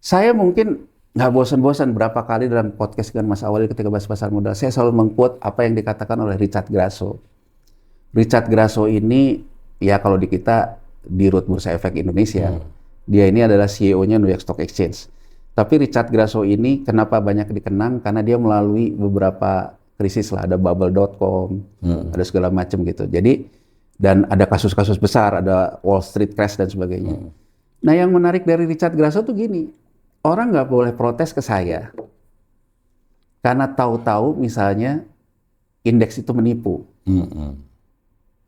Saya mungkin nggak bosan-bosan berapa kali dalam podcast dengan Mas Awalil ketika bahas pasar modal, saya selalu meng-quote apa yang dikatakan oleh Richard Grasso. Richard Grasso ini, ya kalau di kita, di Root Bursa Efek Indonesia, dia ini adalah CEO-nya New York Stock Exchange. Tapi Richard Grasso ini kenapa banyak dikenang? Karena dia melalui beberapa krisis lah, ada bubble.com, ada segala macam gitu. Jadi, dan ada kasus-kasus besar, ada Wall Street crash dan sebagainya. Nah, yang menarik dari Richard Grasso tuh gini, orang nggak boleh protes ke saya karena tahu-tahu misalnya indeks itu menipu,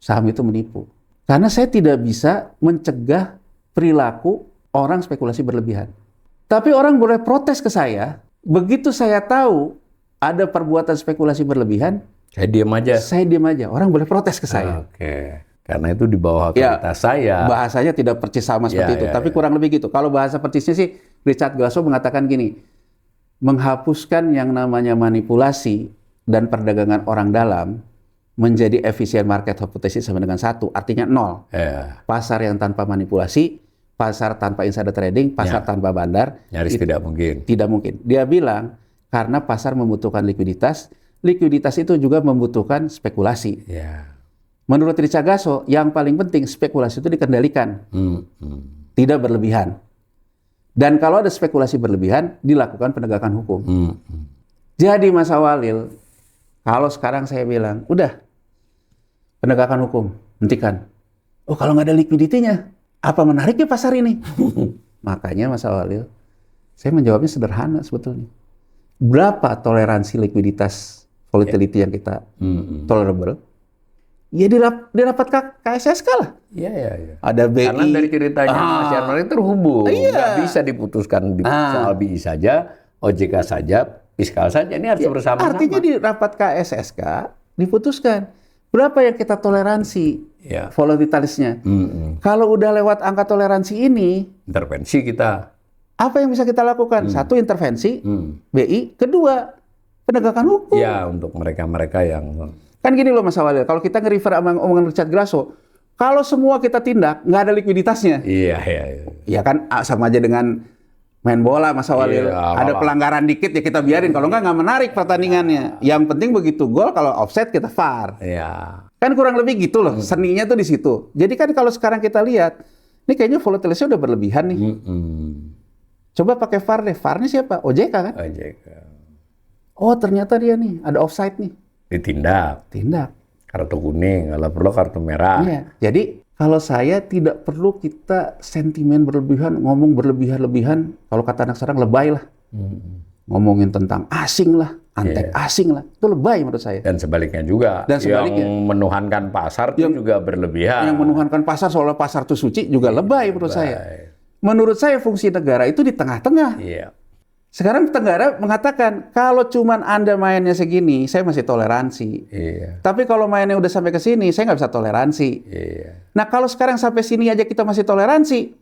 saham itu menipu. Karena saya tidak bisa mencegah perilaku orang spekulasi berlebihan. Tapi orang boleh protes ke saya, begitu saya tahu ada perbuatan spekulasi berlebihan, saya diam aja. Saya diam aja. Orang boleh protes ke saya. Oke. Karena itu di bawah otoritas saya. Bahasanya tidak percis sama seperti itu, tapi kurang lebih gitu. Kalau bahasa percisnya sih, Richard Grasso mengatakan gini, menghapuskan yang namanya manipulasi dan perdagangan orang dalam menjadi efisien market hypothesis sama dengan 1, artinya 0. Pasar yang tanpa manipulasi, pasar tanpa insider trading, pasar tanpa bandar. Nyaris tidak mungkin. Tidak mungkin. Dia bilang, karena pasar membutuhkan likuiditas, likuiditas itu juga membutuhkan spekulasi. Menurut Richard Grasso, yang paling penting spekulasi itu dikendalikan, tidak berlebihan. Dan kalau ada spekulasi berlebihan, dilakukan penegakan hukum. Jadi Mas Awalil, kalau sekarang saya bilang, udah, penegakan hukum, hentikan. Oh, kalau nggak ada likuiditinya, apa menariknya pasar ini? Makanya Mas Awalil, saya menjawabnya sederhana sebetulnya. Berapa toleransi likuiditas volatility yang kita tolerable? Ya di rapat KSSK lah. Iya. Ada BI. Karena dari ceritanya Mas Yarman itu terhubung. Nggak bisa diputuskan soal BI saja, OJK saja, fiskal saja. Ini harus bersama-sama. Artinya di rapat KSSK diputuskan. Berapa yang kita toleransi Ya. volatilitasnya? Kalau udah lewat angka toleransi ini, Intervensi kita. apa yang bisa kita lakukan? Satu, intervensi, BI. Kedua, penegakan hukum. Ya, untuk mereka-mereka yang Kan gini loh Mas Awalil, kalau kita nge-refer sama omongan Richard Grasso, kalau semua kita tindak, nggak ada likuiditasnya. iya. Ya kan sama aja dengan main bola Mas Awalil. Iya, Ada pelanggaran dikit ya kita biarin. Kalau nggak menarik pertandingannya. Yang penting begitu gol, kalau offside kita VAR. Iya. Kan kurang lebih gitu loh. Seninya tuh di situ. Jadi kan kalau sekarang kita lihat, ini kayaknya volatilitasnya udah berlebihan nih. Coba pakai VAR deh. VAR-nya siapa? OJK kan? OJK. Oh ternyata dia nih, ada offside nih. Ditindak. Tindak. Kartu kuning, kalau perlu kartu merah. Iya. Jadi kalau saya tidak perlu kita sentimen berlebihan, ngomong berlebihan-lebihan. Kalau kata anak sekarang lebay lah. Ngomongin tentang asing lah, antek asing lah. Itu lebay menurut saya. Dan sebaliknya juga. Dan sebaliknya. Yang menuhankan pasar itu juga berlebihan. Yang menuhankan pasar seolah pasar itu suci juga lebay menurut saya. Menurut saya fungsi negara itu di tengah-tengah. Iya. Sekarang negara mengatakan kalau cuman Anda mainnya segini, saya masih toleransi. Iya. Tapi kalau mainnya udah sampai ke sini, saya nggak bisa toleransi. Iya. Nah kalau sekarang sampai sini aja kita masih toleransi,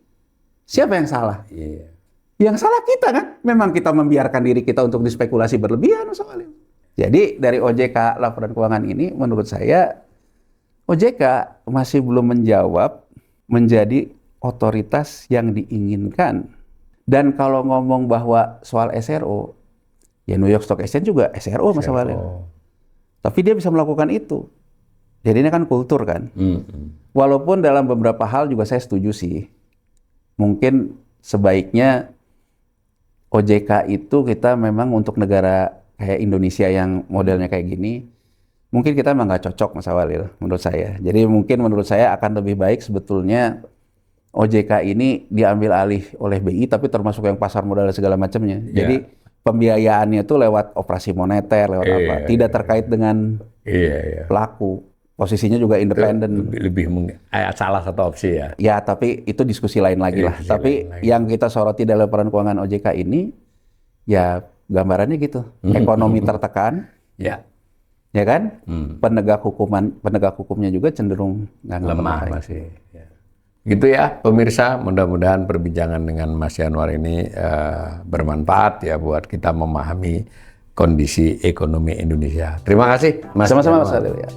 siapa yang salah? Iya. Yang salah kita kan? Memang kita membiarkan diri kita untuk dispekulasi berlebihan soalnya. Jadi dari OJK laporan keuangan ini menurut saya OJK masih belum menjawab menjadi otoritas yang diinginkan. Dan kalau ngomong bahwa soal SRO, ya New York Stock Exchange juga SRO Mas Awalil. Tapi dia bisa melakukan itu. Jadi ini kan kultur kan. Walaupun dalam beberapa hal juga saya setuju sih. Mungkin sebaiknya OJK itu kita memang untuk negara kayak Indonesia yang modelnya kayak gini, mungkin kita memang nggak cocok Mas Awalil menurut saya. Jadi mungkin menurut saya akan lebih baik sebetulnya OJK ini diambil alih oleh BI, tapi termasuk yang pasar modal dan segala macamnya. Jadi pembiayaannya itu lewat operasi moneter, lewat apa? Tidak terkait dengan pelaku. Posisinya juga independen. Lebih salah satu opsi ya. Ya, tapi itu diskusi lain lagi lah. Tapi yang kita soroti dalam laporan keuangan OJK ini, ya gambarannya gitu. Ekonomi tertekan. Ya. Ya kan? Penegak hukumnya juga cenderung lemah masih. Ya. Gitu ya pemirsa, mudah-mudahan perbincangan dengan Mas Yanwar ini bermanfaat ya buat kita memahami kondisi ekonomi Indonesia. Terima kasih Mas. Sama-sama Mas Adil ya.